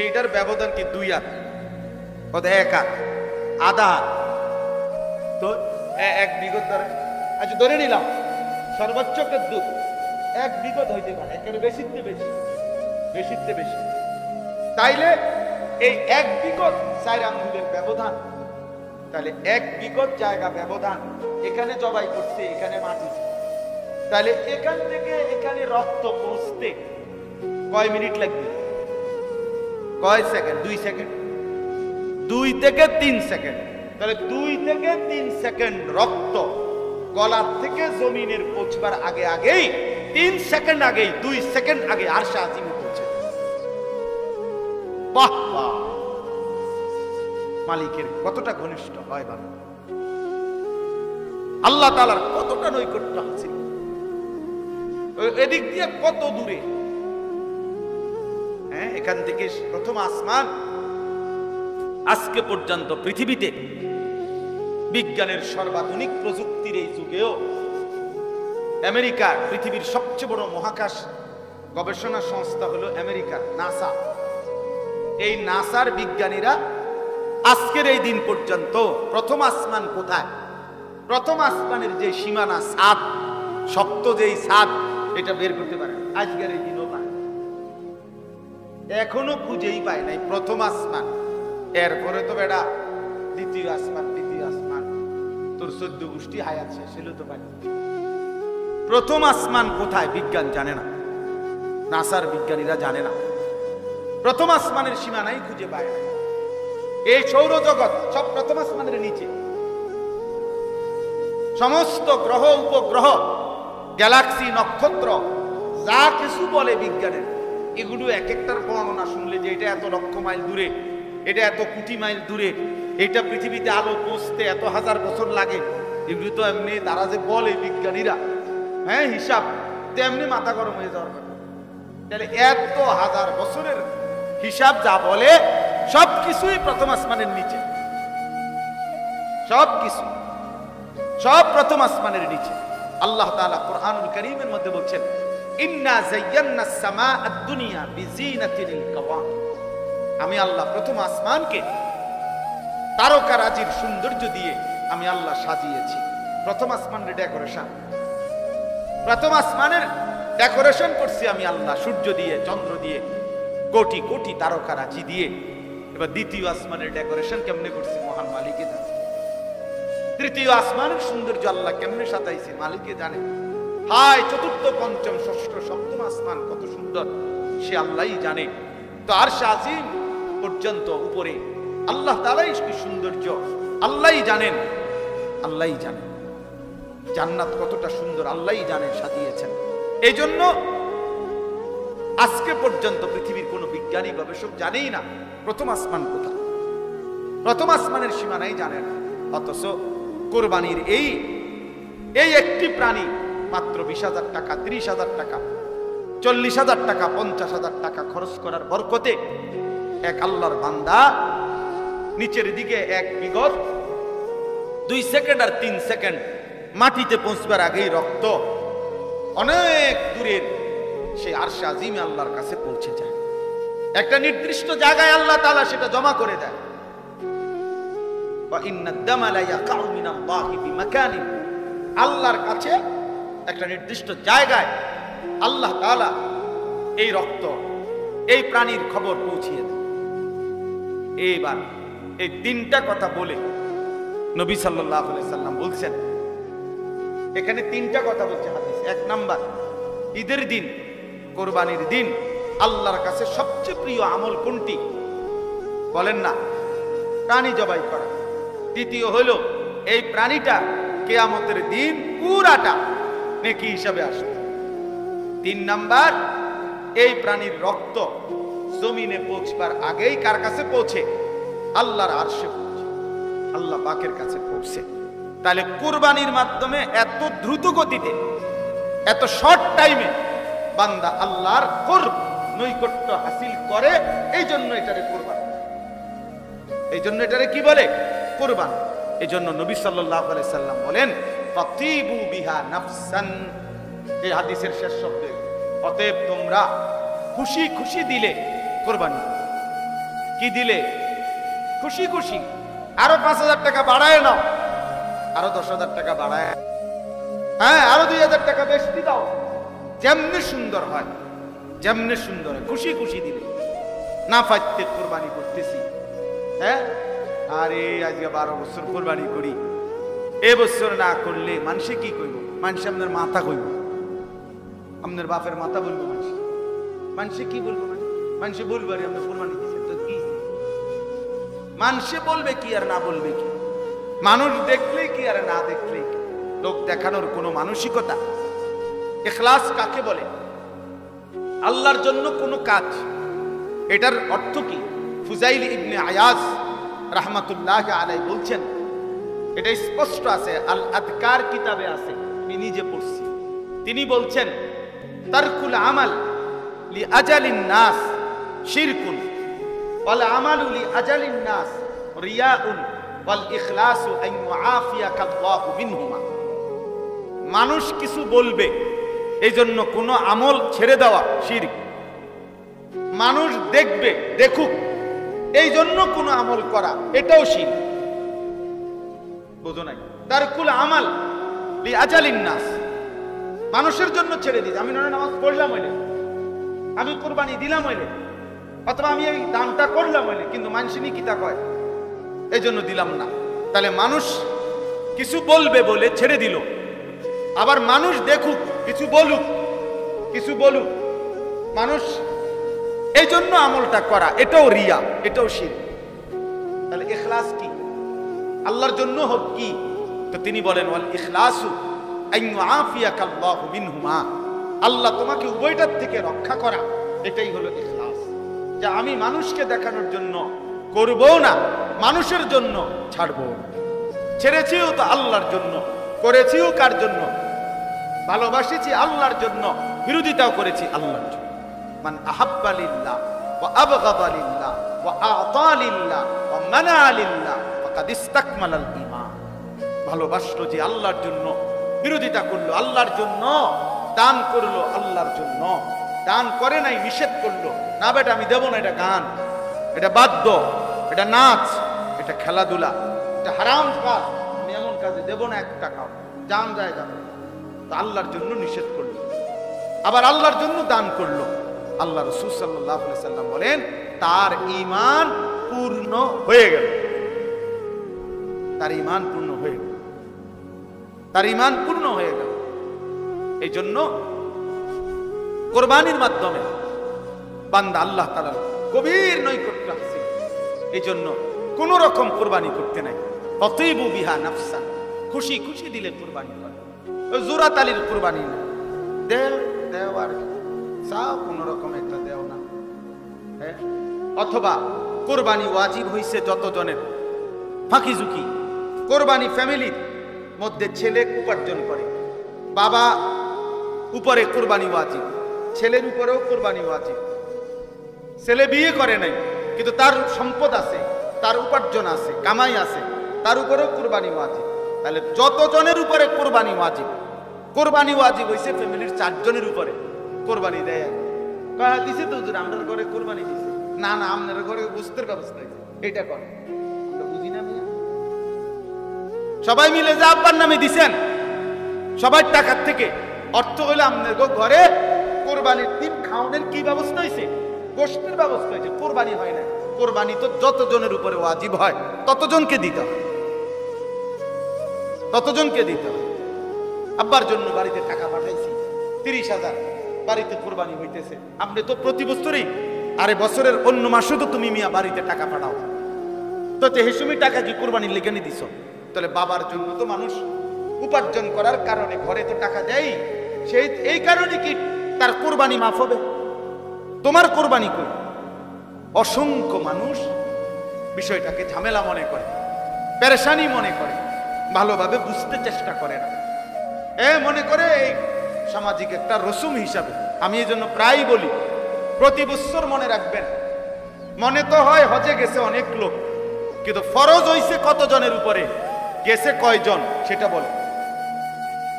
এইটার ব্যবধান কি 2 হাত, কত 1 হাত, আধা হাত, তো 1 বিঘত ধরে, আচ্ছা ধরে নিলাম সর্বোচ্চ দূর 1 বিঘত হইতে পারে, এখানে বেশিতে বেশি, বেশিতে বেশি, তাইলে এই 1 বিঘত 4 আঙ্গুলের ব্যবধান, তাহলে 1 বিঘত জায়গা ব্যবধান, এখানে জবাই করছে, এখানে মাটি, তাহলে এখান থেকে এখানে রক্ত পৌঁছতে কয় মিনিট লাগবে, কয় সেকেন্ড, 2 সেকেন্ড, 2 থেকে 3 সেকেন্ড, তাহলে 2 থেকে 3 সেকেন্ড রক্ত গলার থেকে জমিনের পৌঁছবার আগে আগেই 3 সেকেন্ড আগেই 2 সেকেন্ড আগে আরশে আজিমে পৌঁছে। বাহ বাহ, মালিকের কতটা ঘনিষ্ঠ হয় বাবা, আল্লাহ তাআলার কতটা নৈকট্য হাসিল, এদিক দিয়ে কত দূরে, হ্যাঁ, এখান থেকে প্রথম আসমান আজকে পর্যন্ত পৃথিবীতে বিজ্ঞানের সর্বাধুনিক প্রযুক্তির এই যুগেও আমেরিকা, পৃথিবীর সবচেয়ে বড় মহাকাশ গবেষণা সংস্থা হলো আমেরিকার নাসা, এই নাসার বিজ্ঞানীরা আজকের এই দিন পর্যন্ত প্রথম আসমান কোথায়, প্রথম আসমানের যে সীমানা ছাদ, শক্ত যেই ছাদ, এটা বের করতে পারে আজকের এই দিনও পায়, এখনো খুঁজেই পায় নাই প্রথম আসমান। এরপরে তো বেড়া দ্বিতীয় আসমান, তৃতীয় আসমান, তোর 14 গোষ্ঠী হায়াত শেষ হলো তো পায়, প্রথম আসমান কোথায় বিজ্ঞান জানে না, নাসার বিজ্ঞানীরা জানে না, প্রথম আসমানের সীমানাই খুঁজে পায় না। এই সৌরজগৎ সব প্রথম আসমানের নিচে, সমস্ত গ্রহ উপগ্রহ, গ্যালাক্সি, নক্ষত্র, যা কিছু বলে বিজ্ঞানের, এগুলো এক একটার বর্ণনা শুনলে যে এটা এত লক্ষ মাইল দূরে, এটা এত কোটি মাইল দূরে, এটা পৃথিবীতে আলো পৌঁছতে এত হাজার বছর লাগে, এগুলো তো এমনি তারা যে বলে বিজ্ঞানীরা, হ্যাঁ, হিসাব তেমনি মাথা গরম হয়ে যাওয়ার কথা। তাহলে এত হাজার বছরের হিসাব যা বলে সবকিছুই প্রথম আসমানের নিচে, সবকিছু সব প্রথম আসমানের নিচে। আল্লাহ তাআলা কুরআনুল কারীমের মধ্যে বলছেন, ইন্না যায়্যানাস সামাআদ দুনিয়া বিজিনাতিল কাওয়াকিব, আমি আল্লাহ প্রথম আসমানকে তারকারাজির সৌন্দর্য দিয়ে আমি আল্লাহ সাজিয়েছি। প্রথম আসমানের ডেকোরেশন, প্রথম আসমানের ডেকোরেশন করছি আমি আল্লাহ, সূর্য দিয়ে, চন্দ্র দিয়ে, কোটি কোটি তারকারাজি দিয়ে। এবার দ্বিতীয় আসমানের ডেকোরেশন কেমনে করছি মহান মালিকে জানে, তৃতীয় আসমানের সৌন্দর্য আল্লাহ কেমনে সাজাইছে মালিকে জানে। হায় চতুর্থ, পঞ্চম, ষষ্ঠ, সপ্তম আসমান কত সুন্দর সে আল্লাহই জানে। তো আরশে আজিম পর্যন্ত উপরে আল্লাহ তাআলাই কি সৌন্দর্য আল্লাহই জানেন, আল্লাহই জানেন। জান্নাত কতটা সুন্দর আল্লাহই জানেন, সাজিয়েছেন। এই জন্য আজকে পর্যন্ত পৃথিবীর কোন বিজ্ঞানী গবেষক জানেই না প্রথম আসমান কোথায়, প্রথম আসমানের সীমানাই জানেন। অথচ কোরবানির এই একটি প্রাণী মাত্র 20,000 টাকা, 30,000 টাকা, 40,000 টাকা, 50,000 টাকা খরচ করার বরকতে এক আল্লাহর বান্দা নিচের দিকে 1 বিঘত 2 সেকেন্ড আর 3 সেকেন্ড মাটিতে পৌঁছবার আগেই রক্ত অনেক দূরের সে আরশে আজিমে আল্লাহর কাছে পৌঁছে যায়। একটা নির্দিষ্ট জায়গায় আল্লাহ তাআলা সেটা জমা করে দেয়। ওয়া ইন্নাদ দামা লা ইয়াকাউ মিনাল্লাহি বিমাকানিন, আল্লাহর কাছে একটা নির্দিষ্ট জায়গায় আল্লাহ তাআলা এই রক্ত, এই প্রাণীর খবর পৌঁছিয়ে দেয়। এইবার এই 3টা কথা বলে নবী সাল্লাল্লাহু আলাইহি সাল্লাম বলছেন, এখানে 3টা কথা বলছে হাদিস। 1 নাম্বার, ঈদের দিন, কোরবানির দিন আল্লাহর কাছে সবচেয়ে প্রিয় আমল কোনটি বলেন না? প্রাণী জবাই করা। দ্বিতীয় হলো এই প্রাণীটা কিয়ামতের দিন পুরাটা নেকি হিসাবে আসবে। 3 নাম্বার, এই প্রাণীর রক্ত জমিনে পৌঁছবার আগেই কার কাছে পৌঁছে? আল্লাহর আরশে পৌঁছে, আল্লাহ পাকের কাছে পৌঁছে। তাহলে কুরবানির মাধ্যমে এত দ্রুত গতিতে, এত শর্ট টাইমে বান্দা আল্লাহর কুরব নৈকট্য হাসিল করে, এই জন্য এটারে কুরবান, এই জন্য এটারে কি বলে? কুরবান। এই জন্য নবী সাল্লাল্লাহু আলাইহি সাল্লাম বলেন ফাতিবু বিহা নাফসান, এই হাদিসের শেষ শব্দে, অতএব তোমরা খুশি খুশি দিলে কুরবানি। কি দিলে? খুশি খুশি। আরো 5,000 টাকা বাড়ায় নাও, আরো 10,000 টাকা বাড়ায়, হ্যাঁ আরো 2,000 টাকা বেশি দাও, যেমনি সুন্দর হয়, যেমনি সুন্দর হয়, খুশি খুশি দিলে। না ফাইতে কুরবানি করতেছি, হ্যাঁ আরে আজকে 12 বছর কুরবানি করি, এ বছর না করলে মানুষে কি কইব? মানুষ আপনার মাথা কইব, আপনার বাপের মাথা বলবো, মানুষে কি বলবো? মানুষে বলবো আরে আপনার কুরবানি দিচ্ছেন তো কি? মানুষে বলবে কি আর না বলবে কি? মানুষ দেখলে কি আর না দেখলে কি? লোক দেখানোর কোনো মানসিকতা। ইখলাস কাকে বলে? আল্লাহর জন্য কোনো কাজ, এটার অর্থ কি? ফুজাইল ইবনে আয়াজ রাহমাতুল্লাহি আলাইহি বলছেন, এটা স্পষ্ট আছে, আল আদকার কিতাবে আছে, আমি নিজে পড়ছি। তিনি বলছেন তারকুল আমাল লি আজালিন নাস শিরকুন ওয়াল আমালু লি আজালিন নাস রিয়াউন ওয়াল ইখলাসু আন ইউআফিয়াকা আল্লাহু মিনহুমা। মানুষ কিছু বলবে এই জন্য কোনো আমল ছেড়ে দেওয়া শিরক। মানুষ দেখবে, দেখুক এই জন্য কোনো আমল করা, এটাও শিরক। বুঝো নাই? তারকুল আমাল লি আজালিন নাস, মানুষের জন্য ছেড়ে দিই। আমি নামাজ পড়লাম হইলে, আমি কুরবানি দিলাম হইলে, অথবা আমি এই দানটা করলাম হইলে, কিন্তু মানুষই কি তা কয় এই জন্য দিলাম না। তাহলে মানুষ কিছু বলবে বলে ছেড়ে দিল, আবার মানুষ দেখুক, কিছু বলুক, কিছু বলুক, মানুষ এই জন্য আমলটা করা, এটাও রিয়া, এটাও শিরক। তাহলে ইখলাস কি? আল্লাহর জন্য হোক কি? তো তিনি বলেন ওয়াল ইখলাসু আন ইউআফিয়াকা আল্লাহু মিনহুমা, আল্লাহ তোমাকে উভয়টার থেকে রক্ষা করা, এটাই হলো ইখলাস। যে আমি মানুষকে দেখানোর জন্য করব না, মানুষের জন্য ছাড়বো। ছেড়েছিও তো আল্লাহর জন্য, করেছিও কার জন্য? ভালোবাসেছি আল্লাহর জন্য, বিরোধিতাও করেছি আল্লাহর জন্য। মান আহাব্বা লিল্লাহ ওয়া আবগাদা লিল্লাহ ওয়া আ'তা লিল্লাহ ওয়া মানা লিল্লাহ ফাকাদ ইসতাকমালাল ঈমান। ভালোবাসলো যে আল্লাহর জন্য, বিরোধিতা করলো আল্লাহর জন্য, দান করলো আল্লাহর জন্য, দান করে নাই, নিষেধ করলো না বেটা আমি দেব না, এটা গান, এটা বাদ্য, এটা নাচ, এটা খেলাধুলা, এটা হারাম কাজ, আমি এমন কাজে দেব না 1 টাকাও, জান যায় যাবে। তো আল্লাহর জন্য নিষেধ করলো, আবার আল্লাহর জন্য দান করলো। আল্লাহ রাসূল সাল্লাল্লাহু আলাইহি সাল্লাম বলেন তার ঈমান পূর্ণ হয়ে গেল, তার ঈমান পূর্ণ হয়ে গেল, তার ঈমান পূর্ণ হয়ে গেল। এই জন্য কুরবানির মাধ্যমে বান্দা আল্লাহ তাআলার গভীর নৈকট্য হাসিল। এই জন্য কোন রকম কুরবানি করতে নাই। ফাতিবু বিহা নাফসান, খুশি খুশি দিলে কুরবানি করে, জোরা তালির কুরবানি না, দেও আর সব কোন রকম একটা দেও না। হ্যাঁ, অথবা কুরবানি ওয়াজিব হইছে যত জনের, ফাঁকি ঝুঁকি কুরবানি ফ্যামিলির মধ্যে ছেলে উপার্জন করে, বাবা উপরে কুরবানি ওয়াজিব, ছেলের উপরেও কুরবানি ওয়াজিব। ছেলে বিয়ে করে নাই কিন্তু তার সম্পদ আছে, তার উপার্জন আছে, কামাই আছে, তার উপরেও কুরবানি ওয়াজিব। তাহলে যত জনের উপরে কুরবানি ওয়াজিব, কুরবানি ওয়াজিব হইছে ফ্যামিলির 4 জনের উপরে কুরবানি দেয়। কয়া দিছে তো হুজুর আমাদের ঘরে কুরবানি দিছে, না না আপনার ঘরে গোশতের ব্যবস্থা আছে, এটা করে আমরা বুঝি না। সবাই মিলে যে আব্বার নামে দিছেন, সবার টাকার থেকে, অর্থ হইলে আপনার ঘরে কোরবানির দিন খাওয়ানোর কি ব্যবস্থা হয়েছে? গোশতের ব্যবস্থা হয়েছে, কোরবানি হয় না। কোরবানি তো যত জনের উপরে ওয়াজিব হয় ততজনকে দিতে হয়, ততজনকে দিতে হয়। আব্বার জন্য বাড়িতে টাকা পাঠাইছি 30,000, বাড়িতে কোরবানি হইতেছে, আপনি তো প্রতি বছরই, আরে বছরের অন্য মাসে তো তুমি মিয়া বাড়িতে টাকা পাঠাও, তো হেসুমি টাকা কি কোরবানির লেগে নি দিছ? তাহলে বাবার জন্য তো মানুষ উপার্জন করার কারণে ঘরে তো টাকা দেয়, সেই এই কারণে কি তার কোরবানি মাফ হবে? তোমার কোরবানি কই? অসংখ্য মানুষ বিষয়টাকে ঝামেলা মনে করে, পেরেশানি মনে করে, ভালোভাবে বুঝতে চেষ্টা করে না, মনে করে এই সামাজিক একটা রসুম হিসাবে। আমি এই জন্য প্রায় বলি প্রতি বছর মনে রাখবেন, মনে তো হয় হজে গেছে অনেক লোক, কিন্তু ফরজ হইছে কতজনের উপরে, গেছে কয়জন সেটা বলে।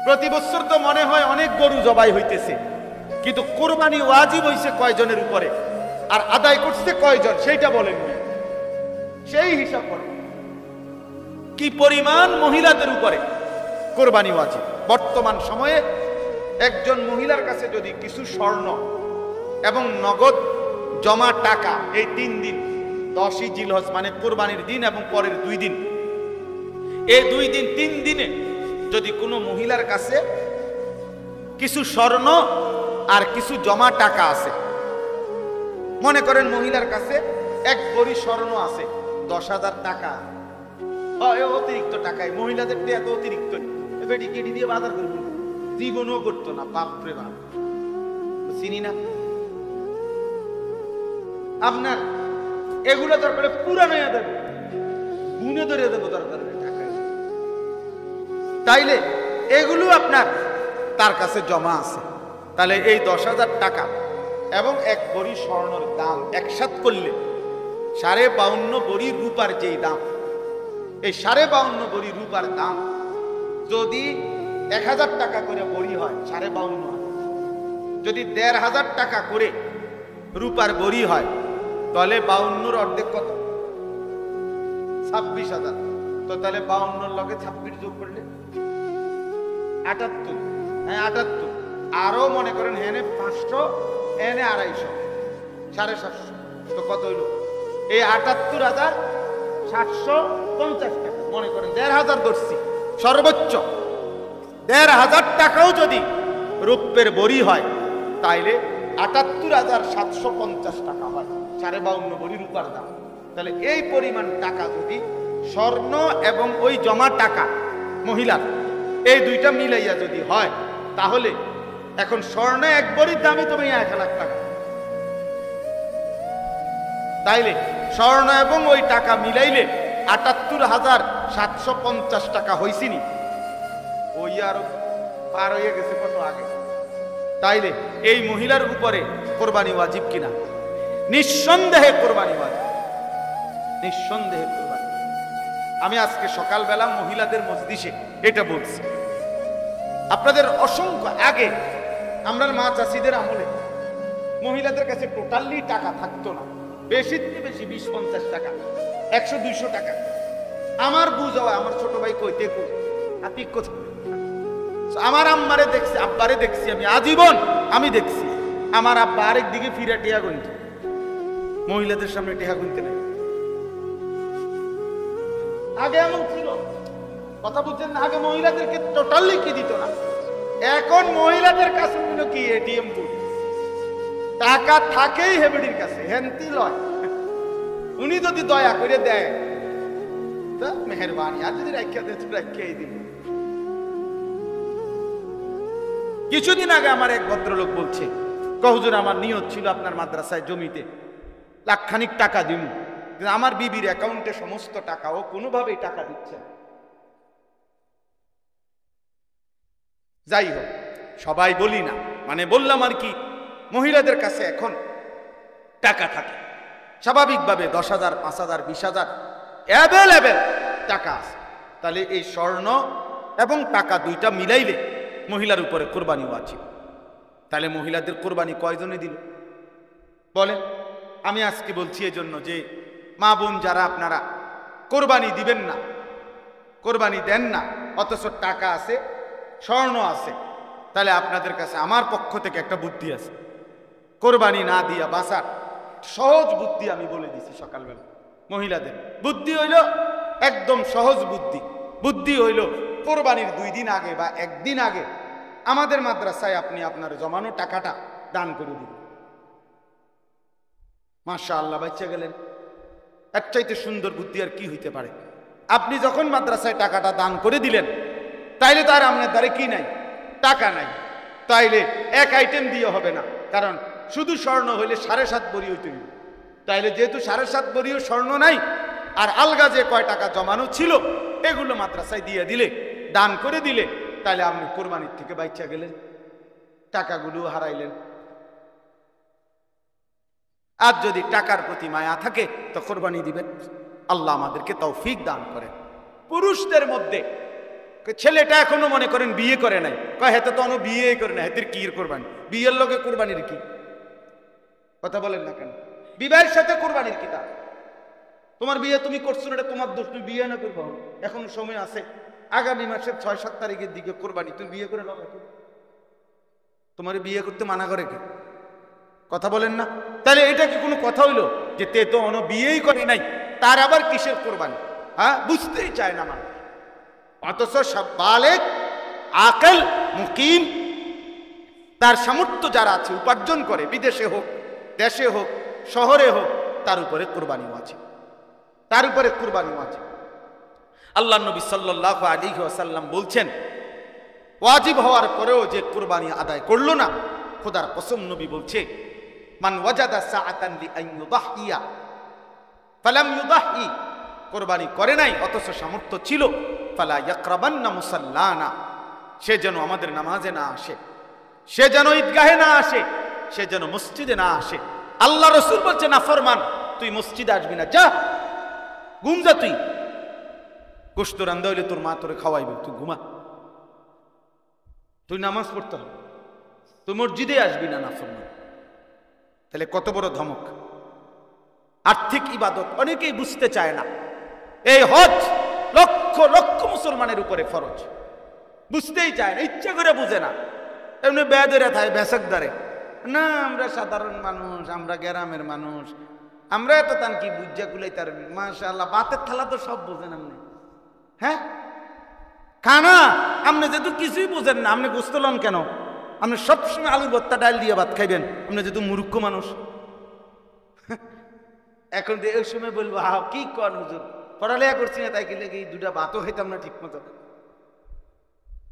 প্রতি বছর তো মনে হয় অনেক গরু জবাই হইতেছে, কিন্তু কোরবানি ওয়াজিব হইছে কয়জনের উপরে আর আদায় করছে কয়জন সেইটা বলেন, সেই হিসাব করেন কি পরিমাণ মহিলাদের উপরে কোরবানি ওয়াজিব। বর্তমান সময়ে একজন মহিলার কাছে যদি কিছু স্বর্ণ এবং নগদ জমা টাকা, এই 3 দিন 10ই জিলহজ মানে কোরবানির দিন এবং পরের 2 দিন, এই 2 দিন 3 দিনে যদি কোনো মহিলার কাছে কিছু স্বর্ণ আর কিছু জমা টাকা আছে, মনে করেন মহিলার কাছে 1 ভরি স্বর্ণ আছে, 10,000 টাকা, অতিরিক্ত টাকায় মহিলাদের এত অতিরিক্ত বেটি কেটে দিয়ে বাজার করবো, জীবনও করতো না, বাপরে বাপ, চিনি না আপনার এগুলো দরকার পুরানো দেবো, গুনে ধরে দেবো দরকার টাকা, তাইলে এগুলো আপনার তার কাছে জমা আছে। তাহলে এই 10,000 টাকা এবং 1 ভরি স্বর্ণের দাম একসাথ করলে 52.5 ভরি রূপার যেই দাম, এই 52.5 ভরি রূপার দাম যদি 1000 টাকা করে ভরি হয় 52.5, যদি 1,500 টাকা করে রূপার ভরি হয় তাহলে 52 অর্ধেক কত, 26,000। তো তাহলে 52 লগে 26 যোগ করলে 78, হ্যাঁ 78, আরো মনে করেন হেনে 500, এনে 250, 750, তো কত হইল, এই 78,750 টাকা, মনে করেন 1,500 ধরছি সর্বোচ্চ, 1,500 টাকাও যদি রূপের বড়ি হয় তাইলে 78,750 টাকা হয় 52.5 ভরি রূপার দাম। তাহলে এই পরিমাণ টাকা যদি স্বর্ণ এবং ওই জমা টাকা মহিলার এই দুইটা মিলাইয়া যদি হয়, তাহলে এখন স্বর্ণ 1 ভরির দামই তো 1,00,000 টাকা, তাইলে স্বর্ণ এবং ওই টাকা মিলাইলে 78,750 টাকা হইছিনি, ওই আরো পার হয়ে গেছে কত আগে। তাইলে এই মহিলার উপরে কোরবানি ওয়াজিব কিনা? নিঃসন্দেহে কোরবানি ওয়াজিব, নিঃসন্দেহে কোরবানি। আমি আজকে সকালবেলা মহিলাদের মজলিসে এটা বলছি, আপনাদের অসংখ্য আগে আমরা মা চাষিদের আমলে মহিলাদের কাছে টোটালি টাকা থাকতো না, বেশি থেকে বেশি 20-50 টাকা, 100-200 টাকা। আমার বুঝ হয়, আমার ছোট ভাই কইতে কই আপনি কোথায়, আমার আম্মারে দেখছি, আব্বারে দেখছি, আমি আজীবন আমি দেখছি আমার আব্বা আরেক দিকে ফিরে টিয়া গুনত, মহিলাদের সামনে টিয়া গুনতে নেই। আগে এমন ছিল, কথা বুঝছেন না, আগে মহিলাদেরকে টোটালি কি দিত না। এখন মহিলাদের কাছে কি এটিএম বুথ, টাকা থাকেই হেবেডির কাছে, হেনতি লয়, উনি যদি দয়া করে দেয় তা মেহরবানি, আর যদি রাখিয়া দেয় রাখিয়াই দিন। কিছুদিন আগে আমার এক ভদ্রলোক বলছে, হুজুর আমার নিয়ত ছিল আপনার মাদ্রাসায় জমিতে লাখখানিক টাকা দিব, কিন্তু আমার বিবির অ্যাকাউন্টে সমস্ত টাকা, ও কোনোভাবেই টাকা দিচ্ছে না। যাই হোক, সবাই বলি না, মানে বললাম আর কি, মহিলাদের কাছে এখন টাকা থাকে স্বাভাবিকভাবে 10,000, 5,000, 20,000 অ্যাভেলেবেল টাকা আছে। তাহলে এই স্বর্ণ এবং টাকা দুইটা মিলাইলে মহিলার উপরে কোরবানি ওয়াজিব। তাহলে মহিলাদের কোরবানি কয়জনে দিল বলেন? আমি আজকে বলছি এই জন্য যে মা বোন যারা আপনারা কোরবানি দিবেন না, কোরবানি দেন না, অথচ টাকা আছে, স্বর্ণ আছে, তাহলে আপনাদের কাছে আমার পক্ষ থেকে একটা বুদ্ধি আছে, কোরবানি না দিয়া বাঁচার সহজ বুদ্ধি আমি বলে দিছি সকালবেলা। মহিলাদের বুদ্ধি হইল একদম সহজ বুদ্ধি, বুদ্ধি হইল কোরবানির 2 দিন আগে বা 1 দিন আগে আমাদের মাদ্রাসায় আপনি আপনার জমানো টাকাটা দান করে দিন। মাশাআল্লাহ, বাচ্চা গেলেন, এর চাইতে সুন্দর বুদ্ধি আর কি হইতে পারে? আপনি যখন মাদ্রাসায় টাকাটা দান করে দিলেন, তাইলে তার আপনার দ্বারে কি নাই, টাকা নাই, তাইলে এক আইটেম দিয়ে হবে না, কারণ শুধু স্বর্ণ হইলে 7.5 ভরি হইতে হইবে। তাইলে যেহেতু 7.5 ভরিও স্বর্ণ নাই, আর আলগা যে কয় টাকা জমানো ছিল এগুলো মাদ্রাসায় দিয়ে দিলে, দান করে দিলে, তাহলে আপনি কোরবানির থেকে বাচ্চা গেলেন, টাকাগুলো হারাইলেন। আর যদি টাকার প্রতি মায়া থাকে তো কোরবানি দিবেন। আল্লাহ আমাদেরকে তৌফিক দান করেন। পুরুষদের মধ্যে ছেলেটা এখনো মনে করেন বিয়ে করে নাই, কয় হেতে তো বিয়ে করে না, হেতের কি কোরবানি? বিয়ের লগে কোরবানির কি কথা বলেন না কেন? বিবাহের সাথে কোরবানির কি? তা তোমার বিয়ে তুমি করছো না, এটা তোমার দোষ, তুমি বিয়ে না করবো, এখন সময় আছে, আগামী মাসের 6-7 তারিখের দিকে কোরবানি, তুমি বিয়ে করে নাও। তোমার বিয়ে করতে মানা করে কে? কথা বলেন না? তাহলে এটা কি কোনো কথা হইলো যে তে তো বিয়েই করে নাই, তার আবার কিসের কোরবানি? হ্যাঁ, বুঝতেই চায় না মানুষ। অথচ সব বালেগ আকেল মুকিম, তার সামর্থ্য যারা আছে, উপার্জন করে, বিদেশে হোক দেশে হোক শহরে হোক, তার উপরে কোরবানিও আছে, তার উপরে কোরবানিও আছে। আল্লাহ নবী সাল্লাল্লাহু আলাইহি ওয়াসাল্লাম বলছেন, ওয়াজিব হওয়ার পরেও যে কোরবানি আদায় করলো না, খোদার কসম নবী বলছে, মান ওয়াজাদা সাআতান লিআন ইউদাহিয়া ফালাম ইউদাহি, কোরবানি করে নাই অথচ সামর্থ্য ছিল, ফালা ইয়াকরাবান্না মুসাল্লানা, সে যেন আমাদের নামাজে না আসে, সে যেন ঈদগাহে না আসে, সে যেন মসজিদে না আসে। আল্লাহ রাসূল বলছে, নাফরমান তুই মসজিদে আসবি না, যা ঘুম যা, তুই গোশত রান্দা হইলে তোর মা তোরে খাওয়াইবে, তুই ঘুমা, তুই নামাজ পড়তে হবে, তুই মসজিদে আসবি না, নাফরমান। তাহলে কত বড় ধমক! আর্থিক ইবাদত অনেকেই বুঝতে চায় না। এই হজ লক্ষ লক্ষ মুসলমানের উপরে ফরজ, বুঝতেই চায় না, ইচ্ছা করে বুঝে না, এমনি বেদরে থাকে বেসক ধরে না। আমরা সাধারণ মানুষ, আমরা গ্রামের মানুষ, আমরা এত তান কি বুঝা গুলাই তার, মাশাআল্লাহ বাতের থালা তো সব বোঝেন আপনি। হ্যাঁ, খানা আপনি যেহেতু কিছুই বোঝেন না, আপনি গোস্তলন কেন? আপনি সবসময় আলু ভর্তা ডাল দিয়ে ভাত খাইবেন, আপনি যেহেতু মূর্খ মানুষ। এখন এই সময় বলবো, কি কন হুজুর, পড়ালেখা করছি না তাই কি লেগে দুটা ভাতও খাইতাম না ঠিক মতো।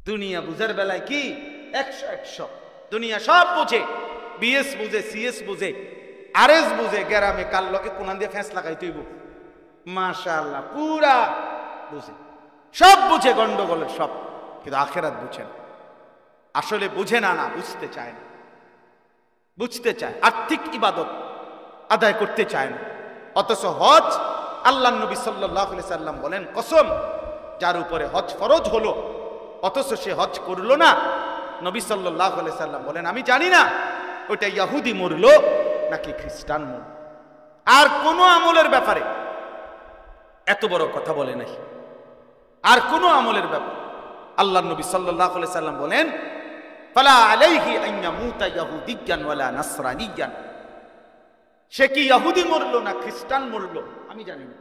দুনিয়া বুঝার বেলায় কি 100 দুনিয়া সব বুঝে, বিএস বুঝে, সিএস বুঝে, আরএস বুঝে, গ্রামে কাল লোকে কোনান দিয়ে ফ্যাঁস লাগাই তুইব, মাশাআল্লাহ পুরা বুঝে, সব বুঝে, গন্ডগোলের সব, কিন্তু আখেরাত বুঝে না। আসলে বুঝে না, বুঝতে চায় না, বুঝতে চায়, আর্থিক ইবাদত আদায় করতে চায় না। অথচ হজ, আল্লাহ নবী সাল্লাল্লাহু আলাইহি সাল্লাম বলেন, কসম যার উপরে হজ ফরজ হলো অথচ সে হজ করলো না, নবী সাল্লাল্লাহু আলাইহি সাল্লাম বলেন, আমি জানি না ওইটা ইহুদি মরলো নাকি খ্রিস্টান মরল। আর কোন আমলের ব্যাপারে এত বড় কথা বলে নাই, আর কোন আমলের ব্যাপারে আল্লাহ নবী সাল্লাল্লাহু আলাইহি সাল্লাম বলেন, ফালা আলাইহি আন ইয়ামুতা ইয়াহুদিয়ান ওয়ালা নাসরানিয়ান, সে কি ইহুদি মরলো না খ্রিস্টান মরলো আমি জানি না।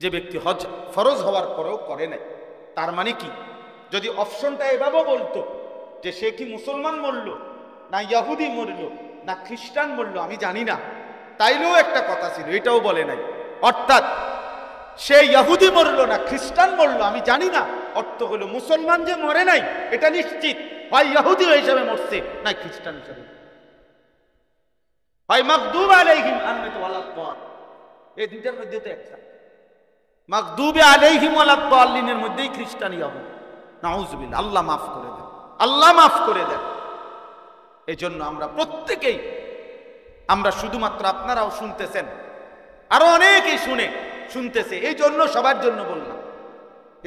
যে ব্যক্তি হজ ফরজ হওয়ার পরেও করে নাই, তার মানে কি? যদি অপশনটা এভাবে বলতো যে সে কি মুসলমান মরলো না ইহুদি মরলো না খ্রিস্টান মরলো আমি জানি না, তাইলেও একটা কথা ছিল, এটাও বলে নাই। অর্থাৎ সে ইহুদি মরলো না খ্রিস্টান মরলো আমি জানি না, অর্থ হলো মুসলমান যে মরে নাই এটা নিশ্চিত, হয় ইহুদি হিসেবে মরছে না খ্রিস্টান হিসেবে, হয় মাগদুব আলাইহিম ওয়ালাদ-দাল, এই দুইটার মধ্যে তো একটা। মাগদুবে আলাইহিম ওয়ালাদ-দালিনের মধ্যেই খ্রিস্টান ইহুদি, নাউজুবিল্লাহ, আল্লাহ মাফ করে দেন, আল্লাহ মাফ করে দেন। এজন্য আমরা প্রত্যেকেই, আমরা শুধুমাত্র আপনারাও শুনতেছেন, আরো অনেকেই শুনতেছে, এই জন্য সবার জন্য বললাম,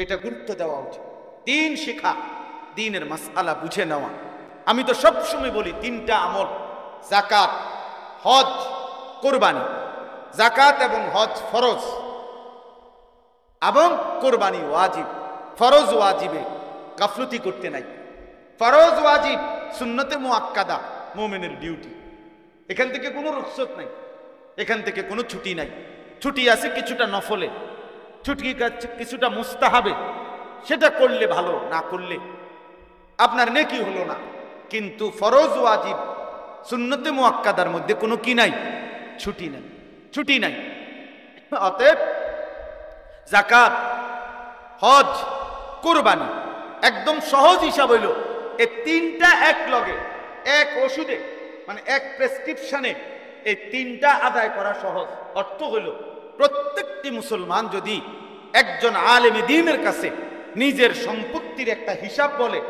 এটা গুরুত্ব দেওয়া উচিত। দিন শিখা, দিনের মাসআলা বুঝে নেওয়া। আমি তো সবসময় বলি 3টা আমল, যাকাত, হজ, কোরবানি। যাকাত এবং হজ ফরজ এবং কোরবানি ওয়াজিব। ফরজ ওয়াজিবে গাফলতি করতে নাই, ফরজ ওয়াজিব সুন্নতে মুআক্কাদা, মুমিনের ডিউটি। এখান থেকে কোনো রুখসত নাই, এখান থেকে কোনো ছুটি নাই। ছুটি আছে কিছুটা নফলে, ছুটি কিছুটা মুস্তাহাবে, সেটা করলে ভালো, না করলে আপনার নেকি হলো না। কিন্তু ফরজ ওয়াজিব সুন্নতে মুআক্কাদার মধ্যে কোনো কি নাই, ছুটি নাই, ছুটি নাই। অতএব যাকাত, হজ, কোরবানি একদম সহজ হিসাব হইল এই 3টা এক লগে, এক ওষুধে, মানে এক প্রেসক্রিপশনে এই 3টা আদায় করা সহজ। অর্থ হইল প্রত্যেকটি মুসলমান যদি একজন আলেম দ্বীনের কাছে নিজের সম্পত্তির একটা হিসাব বলে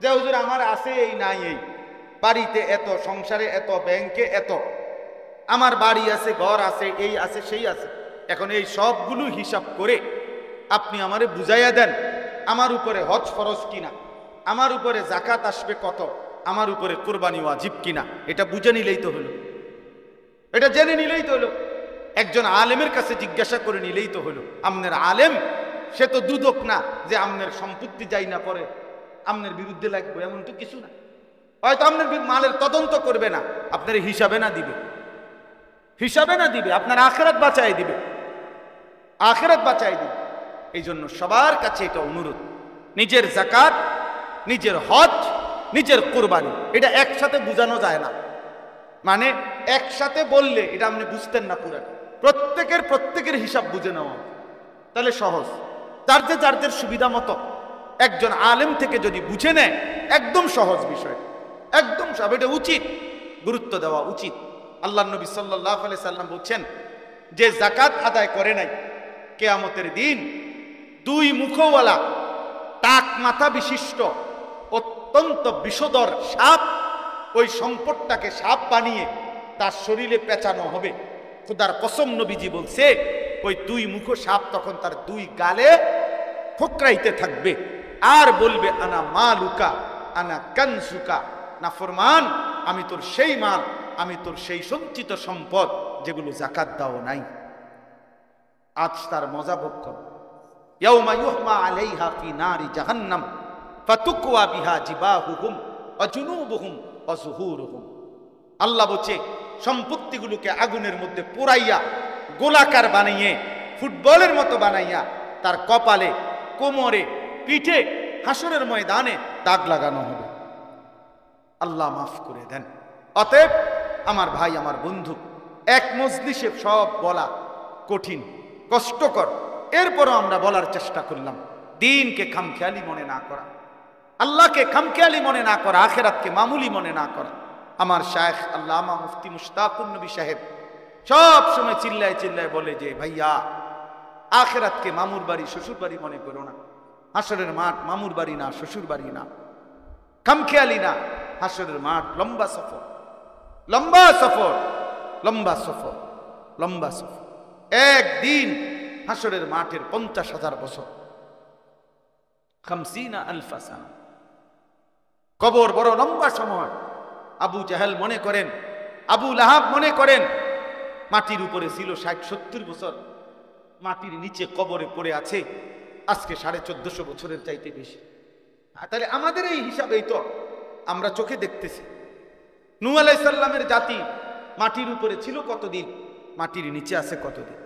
যে হুজুর আমার আছে এই নাই এই, বাড়িতে এত, সংসারে এত, ব্যাংকে এত, আমার বাড়ি আছে, ঘর আছে, এই আছে, সেই আছে। এখন এই সবগুলো হিসাব করে আপনি আমারে বুঝাইয়া দেন আমার উপরে হজ ফরজ কিনা, আমার উপরে জাকাত আসবে কত, আমার উপরে কোরবানি ওয়াজিব কিনা। এটা বুঝে নিলেই তো হলো, এটা জেনে নিলেই তো হলো। একজন আলেমের কাছে জিজ্ঞাসা করে নিলেই তো হলো। আমনের আলেম সে তো দুদক না যে আমনের সম্পত্তি যাই না পরে আমনের বিরুদ্ধে লাগবে, এমন তো কিছু না। হয়তো আপনার মালের তদন্ত করবে না, আপনার হিসাবে না দিবে, হিসাবে না দিবে, আপনার আখিরাত বাঁচায় দিবে, আখিরাত বাঁচায় দিবে। এই জন্য সবার কাছে এটা অনুরোধ, নিজের যাকাত, নিজের হজ, নিজের কোরবানি এটা একসাথে বোঝানো যায় না। মানে একসাথে বললে এটা আপনি বুঝতেন না পুরো। প্রত্যেকের হিসাব বুঝে নেওয়া, তাহলে সহজ। যার সুবিধা মতো একজন আলেম থেকে যদি বুঝে নেয়, একদম সহজ বিষয়, একদম সব। এটা উচিত, গুরুত্ব দেওয়া উচিত। আল্লাহ নবী সাল্লাল্লাহু আলাইহি সাল্লাম বলছেন, যে যাকাত আদায় করে নাই, কিয়ামতের দিন দুই মুখওয়ালা টাক মাথা বিশিষ্ট অত্যন্ত বিষধর সাপ ওই সম্পদটাকে সাপ বানিয়ে তার শরীরে পেঁচানো হবে। খোদার কসম, নবীজি বলছে ওই দুই মুখ সাপ তখন তার দুই গালে ঠোকরাইতে থাকবে আর বলবে, আনা মালুকা আনা কানসুকা, নাফরমান আমি তোর সেই মাল, আমি তোর সেই সঞ্চিত সম্পদ যেগুলো যাকাত দাও নাই। আজ তার মজা ভোগ করো। ইয়াউমা ইউহমা আলাইহা ফি নারি জাহান্নাম ফাতুকওয়া বিহা জিবাহুহুম ওয়া জুনুবুহুম ওয়া যুহুরুহুম। আল্লাহ বলছে সম্পত্তিগুলোকে আগুনের মধ্যে পোড়াইয়া গোলাকার বানাইয়ে ফুটবলের মতো বানাইয়া তার কপালে, কোমরে, পিঠে হাসরের ময়দানে দাগ লাগানো হবে। আল্লাহ মাফ করে দেন। অতএব আমার ভাই, আমার বন্ধু, এক মজলিসে সব বলা কঠিন, কষ্টকর, এরপরও আমরা বলার চেষ্টা করলাম দিনকে খামখেয়ালি মনে না করা, আল্লাহকে খামখেয়ালি মনে না করা, আখেরাতকে মামুলি মনে না করা। আমার শায়েখ আল্লামা মুফতি মুশতাকুন নবী সাহেব সব সময় চিল্লায় চিল্লায় বলে যে, ভাইয়া আখেরাতকে মামুর বাড়ি, শ্বশুর বাড়ি মনে করো না। হাসরের মাঠ মামুর বাড়ি না, শ্বশুর বাড়ি না, খামখেয়ালি না। হাসরের মাঠ লম্বা সফর, লম্বা সফর, লম্বা সফর, লম্বা সফর। একদিন হাসরের মাঠের 50,000 বছর, 50,000 সানা। কবর বড় লম্বা সময়। আবু জাহেল মনে করেন, আবু লাহাব মনে করেন মাটির উপরে ছিল 60-70 বছর, মাটির নিচে কবরে পড়ে আছে আজকে 1450 বছরের চাইতে বেশি। তাহলে আমাদের এই হিসাবেই তো আমরা চোখে দেখতেছি। নূহ আলাইহিস সালামের জাতি মাটির উপরে ছিল কতদিন, মাটির নিচে আছে কতদিন